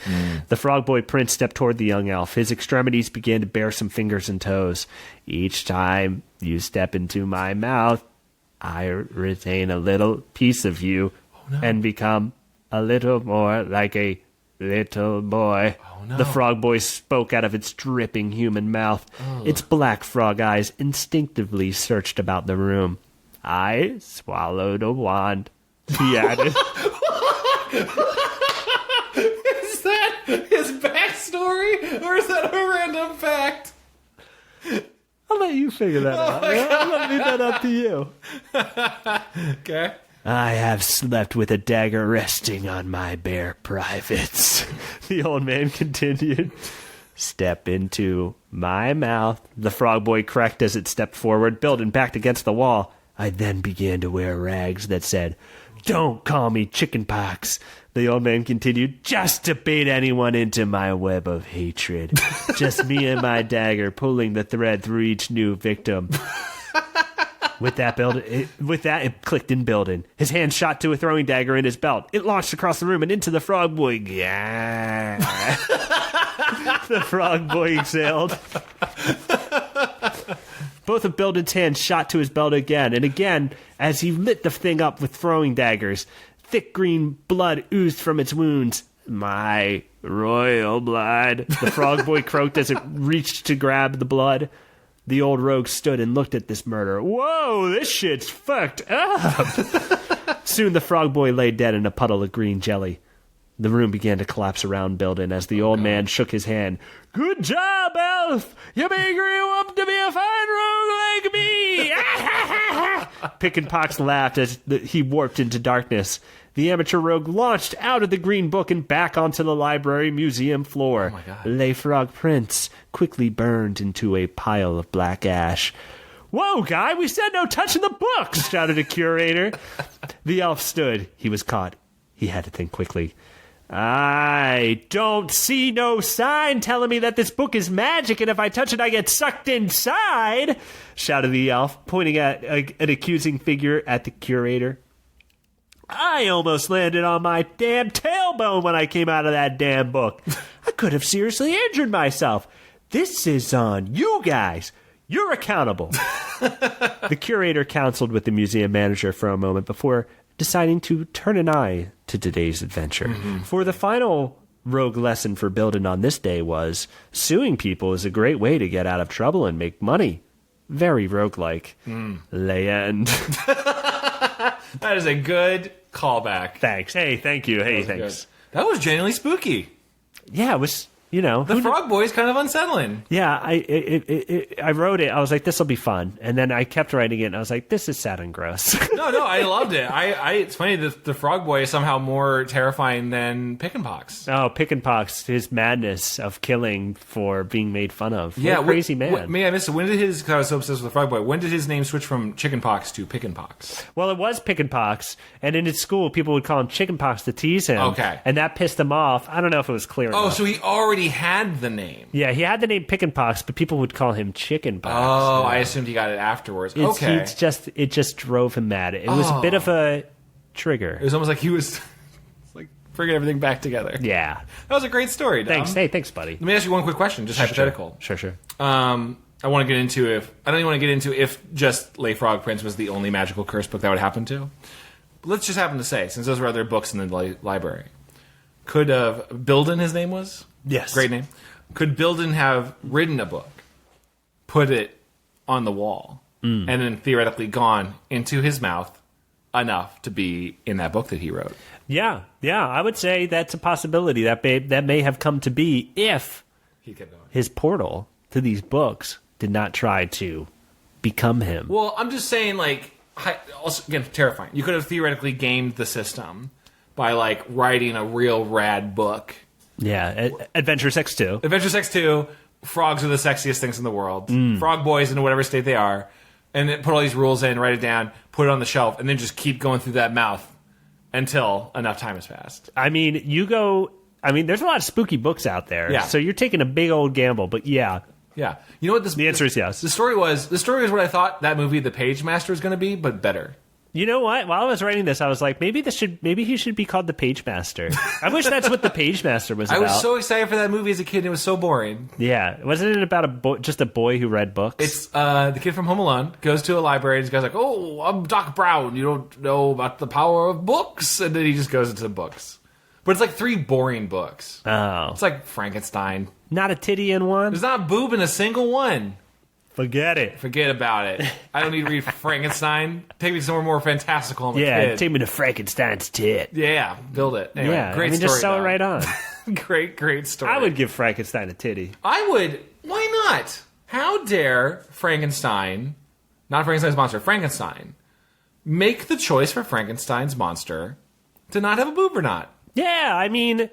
The frog boy prince stepped toward the young elf. His extremities began to bear some fingers and toes. "Each time you step into my mouth, I retain a little piece of you and become a little more like a little boy." no. The frog boy spoke out of its dripping human mouth. Its black frog eyes instinctively searched about the room. "I swallowed a wand," he added. Is that his backstory, or is that a random fact? I'll let you figure that out. I'm going to leave that up to you. Okay. "I have slept with a dagger resting on my bare privates," the old man continued. "Step into my mouth," the frog boy cracked as it stepped forward, Bildin backed against the wall. "I then began to wear rags that said, Don't call me chickenpox, the old man continued, just to bait anyone into my web of hatred. Just me and my dagger pulling the thread through each new victim. With that, it clicked in Buildin. His hand shot to a throwing dagger in his belt. It launched across the room and into the frog boy. Yeah. The frog boy exhaled. Both of Buildin's hands shot to his belt again and again as he lit the thing up with throwing daggers. Thick green blood oozed from its wounds. My royal blood, the frog boy croaked as it reached to grab the blood. The old rogue stood and looked at this murder. Whoa, this shit's fucked up. Soon the frog boy lay dead in a puddle of green jelly. The room began to collapse around Buildin as the old man shook his hand. Good job, Elf! You may grow up to be a fine rogue like me! Pick-and-Pox laughed as he warped into darkness. The amateur rogue launched out of the green book and back onto the library museum floor. Oh my God. Le Frog Prince quickly burned into a pile of black ash. Whoa, guy, we said no touching the books, shouted a curator. The elf stood. He was caught. He had to think quickly. I don't see no sign telling me that this book is magic, and if I touch it, I get sucked inside, shouted the elf, pointing at an accusing figure at the curator. I almost landed on my damn tailbone when I came out of that damn book. I could have seriously injured myself. This is on you guys. You're accountable. The curator counseled with the museum manager for a moment before deciding to turn an eye to today's adventure. Mm-hmm. For the final rogue lesson for Buildin on this day was, suing people is a great way to get out of trouble and make money. Very roguelike. The end. That is a good callback. Thanks. Hey, thank you. Hey, thanks. Good. That was genuinely spooky. Yeah, it was, you know. The frog boy is kind of unsettling. Yeah, I wrote it. I was like, this will be fun. And then I kept writing it, and I was like, this is sad and gross. No, I loved it. It's funny that the frog boy is somehow more terrifying than Pick-and-Pox. Oh, Pick-and-Pox, his madness of killing for being made fun of. What a crazy man. May I miss it? When did because I was so obsessed with the frog boy, when did his name switch from Chickenpox to Pick-and-Pox? Well, it was Pick-and-Pox, and in his school, people would call him Chickenpox to tease him. Okay. And that pissed him off. I don't know if it was clear enough. Oh, so he already had the name. Yeah, he had the name Pick-and-Pox, but people would call him Chickenpox. Oh, yeah. I assumed he got it afterwards. Okay. It just drove him mad. It was a bit of a trigger. It was almost like he was like bringing everything back together. Yeah. That was a great story, Dom. Thanks. Hey, thanks, buddy. Let me ask you one quick question, just hypothetical. Sure. I want to get into I don't even want to get into if just Le Frog Prince was the only magical curse book that would happen to. But let's just happen to say, since those were other books in the library, could Buildin, his name was? Yes. Great name. Could Buildin have written a book, put it on the wall, and then theoretically gone into his mouth enough to be in that book that he wrote? Yeah, I would say that's a possibility. That may have come to be if He kept going. his portal to these books did not try to become him. Well, I'm just saying, also, again, terrifying. You could have theoretically gamed the system by, writing a real rad book. Yeah, Adventure Sex 2. Adventure Sex 2, frogs are the sexiest things in the world. Frog boys in whatever state they are. And then put all these rules in, write it down, put it on the shelf, and then just keep going through that mouth until enough time has passed. I mean, there's a lot of spooky books out there. Yeah. So you're taking a big old gamble, but yeah. Yeah. You know what The answer is yes. The story was what I thought that movie The Page Master was going to be, but better. You know what? While I was writing this, I was like, maybe he should be called the Page Master. I wish that's what the Page Master was about. I was so excited for that movie as a kid, and it was so boring. Yeah. Wasn't it about just a boy who read books? It's the kid from Home Alone goes to a library, and this guy's like, oh, I'm Doc Brown. You don't know about the power of books. And then he just goes into the books. But it's 3 boring books. Oh. It's like Frankenstein. Not a titty in one? There's not a boob in a single one. Forget it. Forget about it. I don't need to read Frankenstein. Take me somewhere more fantastical. I'm a kid. Take me to Frankenstein's tit. Yeah, build it. Anyway, great story. Just sew it right on. Great story. I would give Frankenstein a titty. I would. Why not? How dare Frankenstein, not Frankenstein's monster, Frankenstein, make the choice for Frankenstein's monster to not have a boob or not? Yeah, I mean,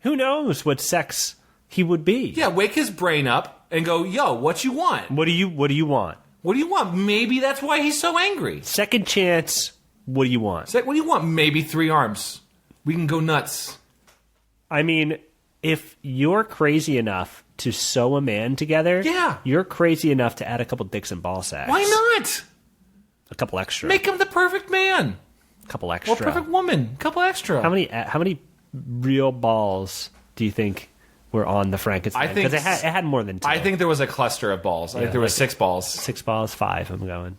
who knows what sex he would be? Yeah, wake his brain up and go, yo, what you want? What do you want? What do you want? Maybe that's why he's so angry. Second chance, what do you want? It's like, what do you want? Maybe 3 arms. We can go nuts. I mean, if you're crazy enough to sew a man together, you're crazy enough to add a couple dicks and ball sacks. Why not? A couple extra. Make him the perfect man. A couple extra. Or perfect woman. A couple extra. How many real balls do you think were on the Frankenstein? Because it had more than 2. I think there was a cluster of balls. I think there was 6 balls. 6 balls, 5. I'm going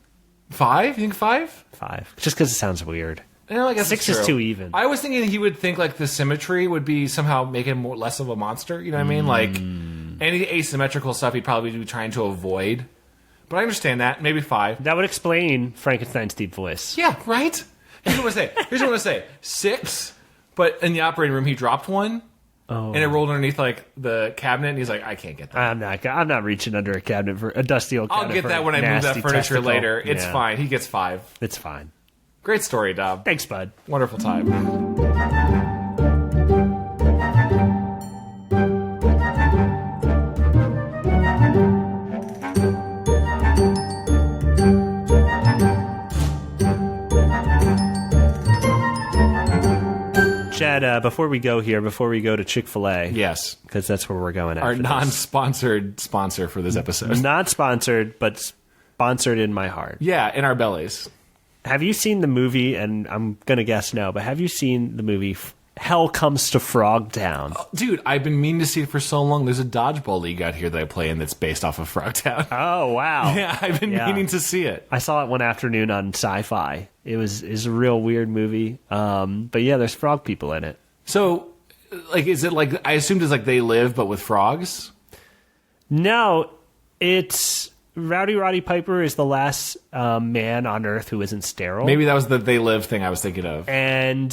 5. You think 5? 5. Just because it sounds weird. I guess 6 is too even. I was thinking he would think like the symmetry would be somehow make him less of a monster. You know what I mean? Like any asymmetrical stuff he'd probably be trying to avoid. But I understand that. Maybe 5. That would explain Frankenstein's deep voice. Yeah, right? Here's what I want to say. 6, but in the operating room he dropped one. Oh. And it rolled underneath like the cabinet, and he's like, "I can't get that. I'm not reaching under a cabinet for a dusty old cabinet. I'll get that when I move that furniture testicle. later. It's fine. He gets 5. It's fine. Great story, Dob. Thanks, bud. Wonderful time. Chad, before we go to Chick-fil-A. Yes. Because that's where we're going Our non-sponsored sponsor for this episode. Not sponsored, but sponsored in my heart. Yeah, in our bellies. Have you seen the movie, and I'm going to guess no, but have you seen the movie Hell Comes to Frogtown? Oh, dude, I've been meaning to see it for so long. There's a dodgeball league out here that I play in that's based off of Frogtown. Oh, wow. Yeah, I've been meaning to see it. I saw it one afternoon on Sci-Fi. It's a real weird movie. But yeah, there's frog people in it. So, like, is it like, I assumed it's like They Live, but with frogs? No, it's Rowdy Roddy Piper is the last man on Earth who isn't sterile. Maybe that was the They Live thing I was thinking of. And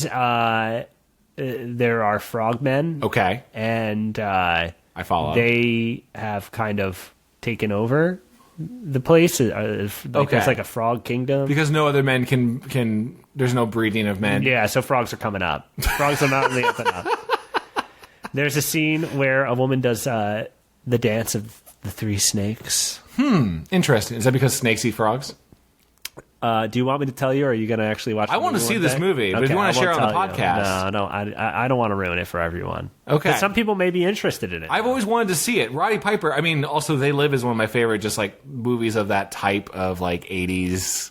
there are frogmen. Okay. And I follow. They have kind of taken over the place. There's like a frog kingdom. Because no other men can there's no breeding of men. Yeah, so frogs are coming up. Frogs are not really up and up. There's a scene where a woman does the dance of the 3 snakes. Interesting. Is that because snakes eat frogs? Do you want me to tell you, or are you going to actually watch I want to see this movie, but if you want to share it on the podcast. No, I don't want to ruin it for everyone. Okay. But some people may be interested in it. I've always wanted to see it. Roddy Piper, I mean, also They Live is one of my favorite, just like movies of that type of like 80s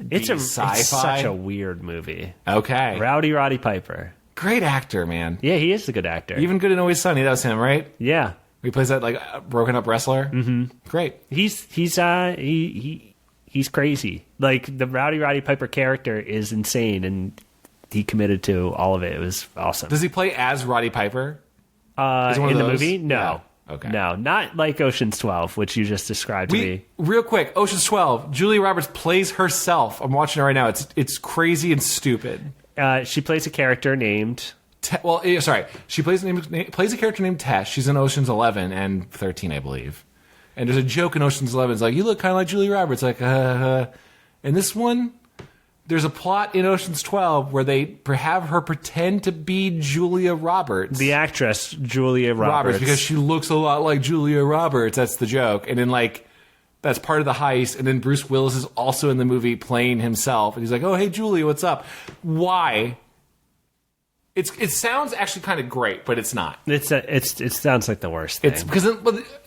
sci-fi. It's such a weird movie. Okay. Roddy Piper. Great actor, man. Yeah, he is a good actor. Even Good and Always Sunny, that was him, right? Yeah. He plays that like broken up wrestler. Mm-hmm. Great. He's crazy. Like the Roddy Piper character is insane, and he committed to all of it. It was awesome. Does he play as Roddy Piper? In the movie? No. Yeah. Okay. No, not like Ocean's 12, which you just described to me. Real quick, Ocean's 12. Julia Roberts plays herself. I'm watching it right now. It's crazy and stupid. She plays a character named... She plays a character named Tess. She's in Ocean's 11 and 13, I believe. And there's a joke in Ocean's 11. It's like, you look kind of like Julia Roberts. Like, And this one, there's a plot in Ocean's 12 where they have her pretend to be Julia Roberts. The actress, Julia Roberts. Because she looks a lot like Julia Roberts. That's the joke. And then, like, that's part of the heist. And then Bruce Willis is also in the movie playing himself. And he's like, oh, hey, Julia, what's up? Why? It sounds actually kind of great, but it's not. It sounds like the worst thing. It's because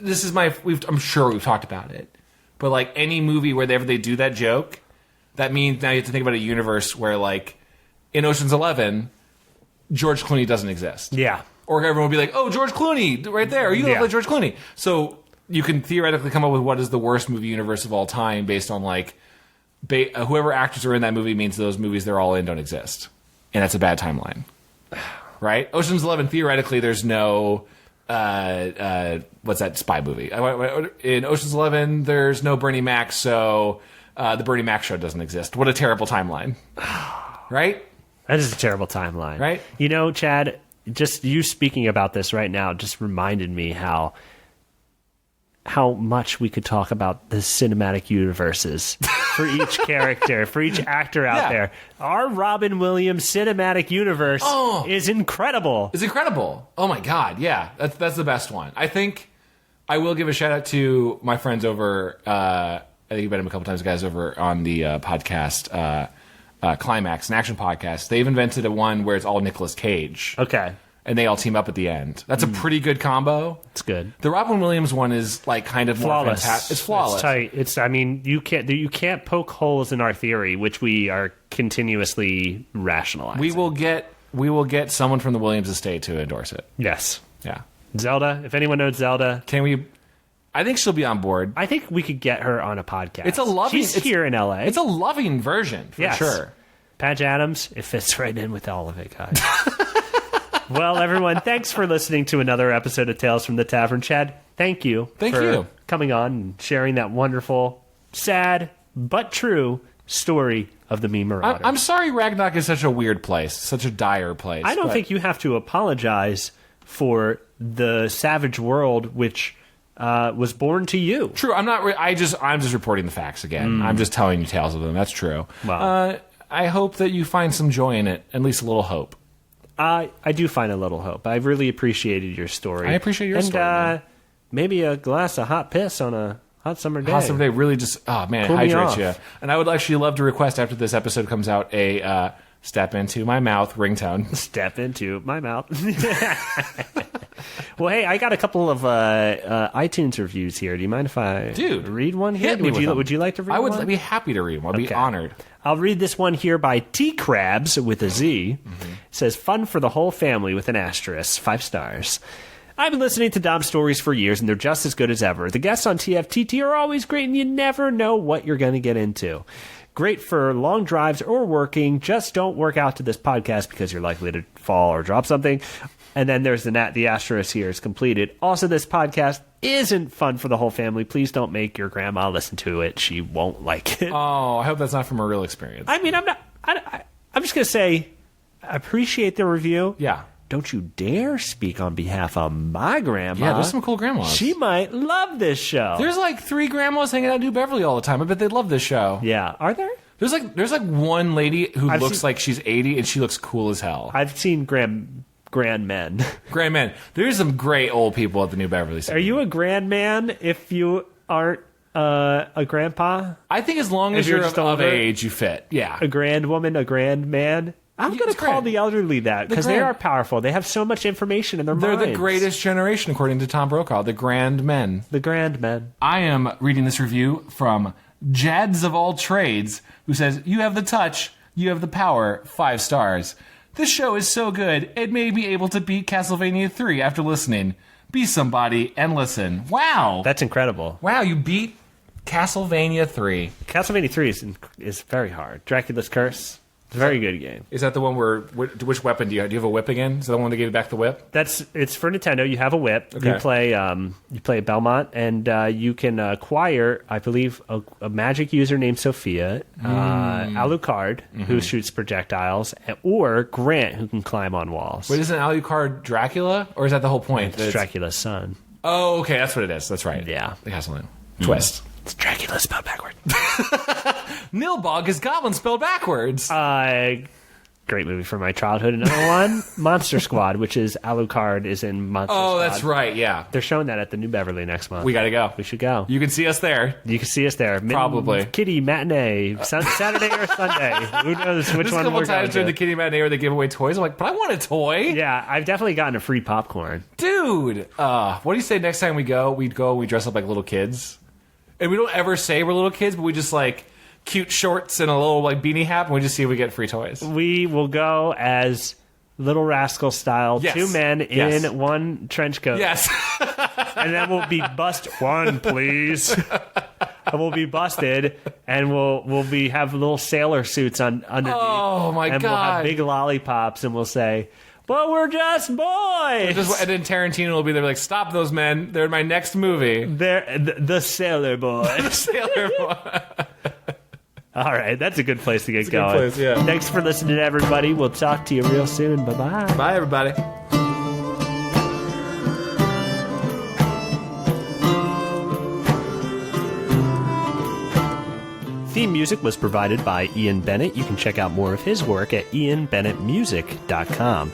this is I'm sure we've talked about it, but like any movie where they do that joke, that means now you have to think about a universe where like in Ocean's 11, George Clooney doesn't exist. Yeah, or everyone will be like, oh, George Clooney right there, or you look like George Clooney. So you can theoretically come up with what is the worst movie universe of all time based on like whoever actors are in that movie means those movies they're all in don't exist, and that's a bad timeline. Right? Ocean's 11, theoretically, there's no... what's that spy movie? In Ocean's 11, there's no Bernie Mac, so the Bernie Mac show doesn't exist. What a terrible timeline. Right? That is a terrible timeline. Right? You know, Chad, just you speaking about this right now just reminded me how much we could talk about the cinematic universes for each character, for each actor out there. Our Robin Williams cinematic universe is incredible. It's incredible. Oh my God, yeah. That's the best one. I think I will give a shout out to my friends over, I think you've met him a couple times, guys, over on the podcast, Climax, an action podcast. They've invented a one where it's all Nicolas Cage. Okay. And they all team up at the end. That's a pretty good combo. It's good. The Robin Williams one is like kind of Flawless. It's flawless. It's tight. I mean, you can't poke holes in our theory, which we are continuously rationalizing. We will get someone from the Williams estate to endorse it. Yes. Yeah. Zelda, if anyone knows Zelda. Can we... I think she'll be on board. I think we could get her on a podcast. It's a loving... She's here in L.A. It's a loving version, for sure. Patch Adams, it fits right in with all of it, guys. Well, everyone, thanks for listening to another episode of Tales from the Tavern. Chad, thank you for coming on and sharing that wonderful, sad, but true story of the Meme Marauder. I'm sorry Ragnarok is such a weird place, such a dire place. I don't think you have to apologize for the savage world which was born to you. True, I'm not. I'm just reporting the facts again. I'm just telling you tales of them. That's true. Wow. I hope that you find some joy in it, at least a little hope. I do find a little hope. I really appreciated your story. I appreciate your story. And maybe a glass of hot piss on a hot summer day. Hot summer day really just, Cool it hydrates me you. off. And I would actually love to request after this episode comes out a step into my mouth ringtone. Step into my mouth. Well, hey, I got a couple of iTunes reviews here. Do you mind if I read one here? Would you like to read one? I would be happy to read one. I'll be honored. I'll read this one here by T Crabs with a Z. It says, fun for the whole family with an asterisk. 5 stars. I've been listening to Dom stories for years, and they're just as good as ever. The guests on TFTT are always great, and you never know what you're going to get into. Great for long drives or working. Just don't work out to this podcast because you're likely to fall or drop something. And then there's the asterisk here is completed. Also, this podcast isn't fun for the whole family. Please don't make your grandma listen to it. She won't like it. Oh, I hope that's not from a real experience. I mean, I'm just going to say, I appreciate the review. Yeah. Don't you dare speak on behalf of my grandma. Yeah, there's some cool grandmas. She might love this show. There's like 3 grandmas hanging out in New Beverly all the time. I bet they love this show. Yeah. Are there? There's like one lady who looks like she's 80 and she looks cool as hell. I've seen grand men. Grand men. There's some great old people at the New Beverly Center. Are you a grand man if you aren't a grandpa? I think as long as you're of age, you fit. Yeah. A grand woman, a grand man. I'm going to call the elderly that because they are powerful. They have so much information in their minds. They're the greatest generation, according to Tom Brokaw. The grand men. The grand men. I am reading this review from Jads of All Trades, who says, you have the touch, you have the power, 5 stars. This show is so good, it made me able to beat Castlevania 3 after listening. Be somebody and listen. Wow. That's incredible. Wow, you beat Castlevania 3. Castlevania 3 is very hard. Dracula's Curse. It's a very good game. Is that the one where, which weapon do you have? Do you have a whip again? Is that the one that gave you back the whip? It's for Nintendo. You have a whip. Okay. You play Belmont, and you can acquire, I believe, a magic user named Sophia, Alucard, who shoots projectiles, or Grant, who can climb on walls. Wait, isn't Alucard Dracula? Or is that the whole point? It's Dracula's son. Oh, okay, that's what it is. That's right. Yeah. The Castlevania. Twist. It's Dracula spelled backward. Nilbog is goblin spelled backwards. Great movie from my childhood. Another one, Monster Squad, which is Alucard is in Monster Squad. Oh, that's right, yeah. They're showing that at the New Beverly next month. We gotta go. We should go. You can see us there. You can see us there. Probably. Kitty matinee, Saturday or Sunday. Who knows which one we're going to. There's a couple times during the Kitty matinee where they give away toys. I'm like, but I want a toy. Yeah, I've definitely gotten a free popcorn. Dude, what do you say next time we go? We dress up like little kids. And we don't ever say we're little kids, but we just like cute shorts and a little like beanie hat, and we just see if we get free toys. We will go as Little Rascal style, yes. 2 men in one trench coat. Yes. And then we'll be one, please. And we'll be busted, and we'll have little sailor suits on underneath. Oh my and god! We'll have big lollipops, and we'll say, "But we're just boys." And then Tarantino will be there, like, "Stop those men! They're in my next movie." They're the sailor boy. The sailor boy. All right, that's a good place to get That's going. a good place, yeah. Thanks for listening, everybody. We'll talk to you real soon. Bye-bye. Bye, everybody. Theme music was provided by Ian Bennett. You can check out more of his work at ianbennettmusic.com.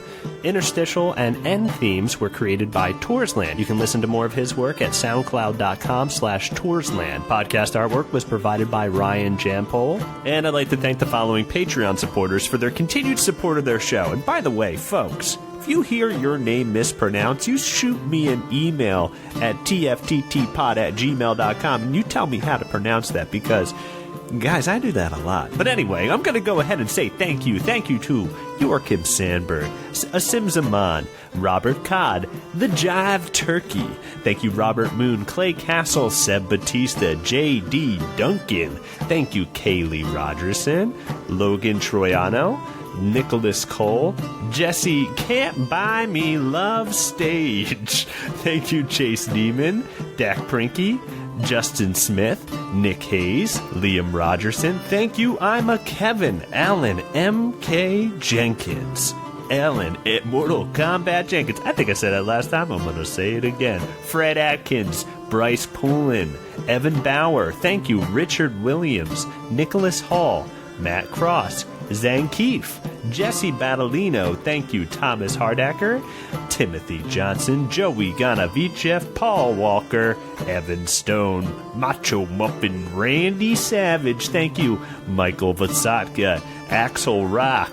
interstitial, and end themes were created by Toursland. You can listen to more of his work at soundcloud.com/Toursland. Podcast artwork was provided by Ryan Jampol. And I'd like to thank the following Patreon supporters for their continued support of their show. And by the way, folks, if you hear your name mispronounced, you shoot me an email at tfttpod@gmail.com and you tell me how to pronounce that, because, guys, I do that a lot. But anyway, I'm going to go ahead and say thank you. Thank you to Joachim Sandberg, Asim Zaman, Robert Codd, The Jive Turkey. Thank you, Robert Moon, Clay Castle, Seb Batista, J.D. Duncan. Thank you, Kaylee Rogerson, Logan Troiano, Nicholas Cole, Jesse Can't Buy Me Love Stage. Thank you, Chase Neiman, Dak Prinky, Justin Smith, Nick Hayes, Liam Rogerson. Thank you, I'm a Kevin, Alan M.K. Jenkins. Alan at Mortal Kombat Jenkins. I think I said that last time. I'm going to say it again. Fred Atkins, Bryce Poulin, Evan Bauer. Thank you, Richard Williams, Nicholas Hall, Matt Cross, Zankeef, Jesse Battolino, thank you, Thomas Hardacker, Timothy Johnson, Joey Ganavichev, Paul Walker, Evan Stone, Macho Muffin, Randy Savage, thank you, Michael Vasatka, Axel Rock.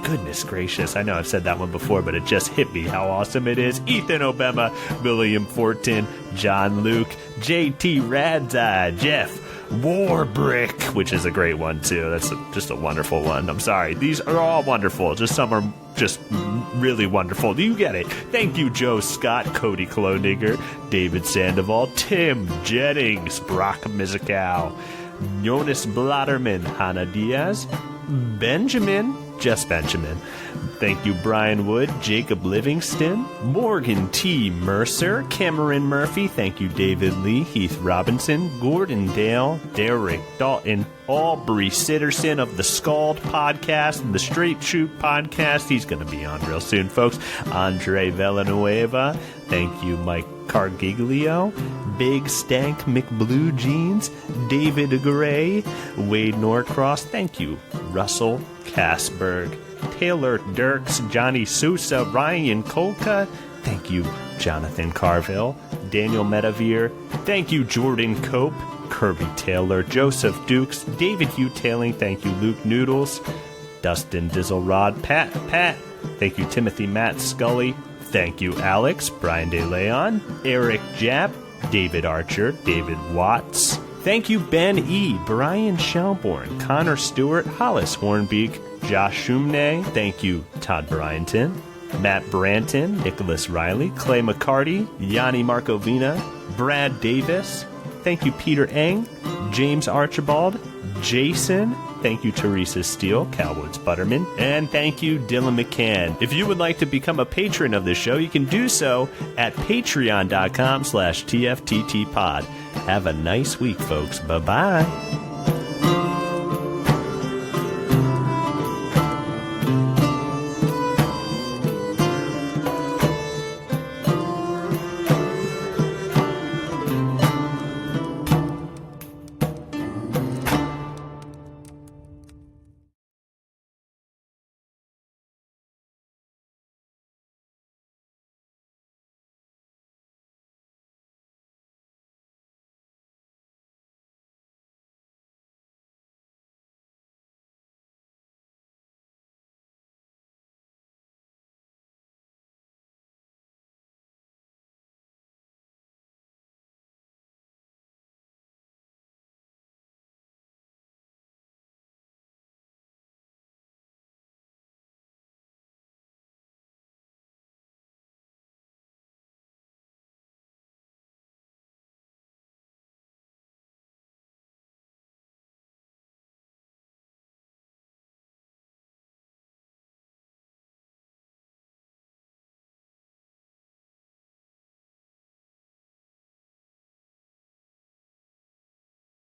Goodness gracious, I know I've said that one before, but it just hit me how awesome it is. Ethan Obama, William Fortin, John Luke, JT Radzai, Jeff Warbrick, which is a great one too. That's just a wonderful one. I'm sorry, these are all wonderful. Just some are just really wonderful. Do you get it? Thank you, Joe Scott, Cody Kloniger, David Sandoval, Tim Jennings, Brock Mizukow, Jonas Blatterman, Hannah Diaz, Benjamin. Thank you, Brian Wood, Jacob Livingston, Morgan T. Mercer, Cameron Murphy. Thank you, David Lee, Heath Robinson, Gordon Dale, Derek Dalton, Aubrey Sitterson of the Scald podcast and the Straight Shoot podcast. He's going to be on real soon, folks. Andre Villanueva. Thank you, Mike Cargiglio, Big Stank McBlue Jeans, David Gray, Wade Norcross. Thank you, Russell Kasberg, Taylor Dirks, Johnny Sousa, Ryan Kolka. Thank you, Jonathan Carville, Daniel Medavere. Thank you, Jordan Cope, Kirby Taylor, Joseph Dukes, David Hugh Tailing. Thank you, Luke Noodles, Dustin Dizzlerod, Pat. Thank you, Timothy Matt Scully. Thank you, Alex, Brian De Leon, Eric Japp, David Archer, David Watts. Thank you, Ben E., Brian Shelbourne, Connor Stewart, Hollis Hornbeak, Josh Shumnay. Thank you, Todd Bryanton, Matt Branton, Nicholas Riley, Clay McCarty, Yanni Markovina, Brad Davis. Thank you, Peter Eng, James Archibald, Jason. Thank you, Teresa Steele, Calwoods Butterman. And thank you, Dylan McCann. If you would like to become a patron of the show, you can do so at patreon.com/TFTTpod. Have a nice week, folks. Bye-bye.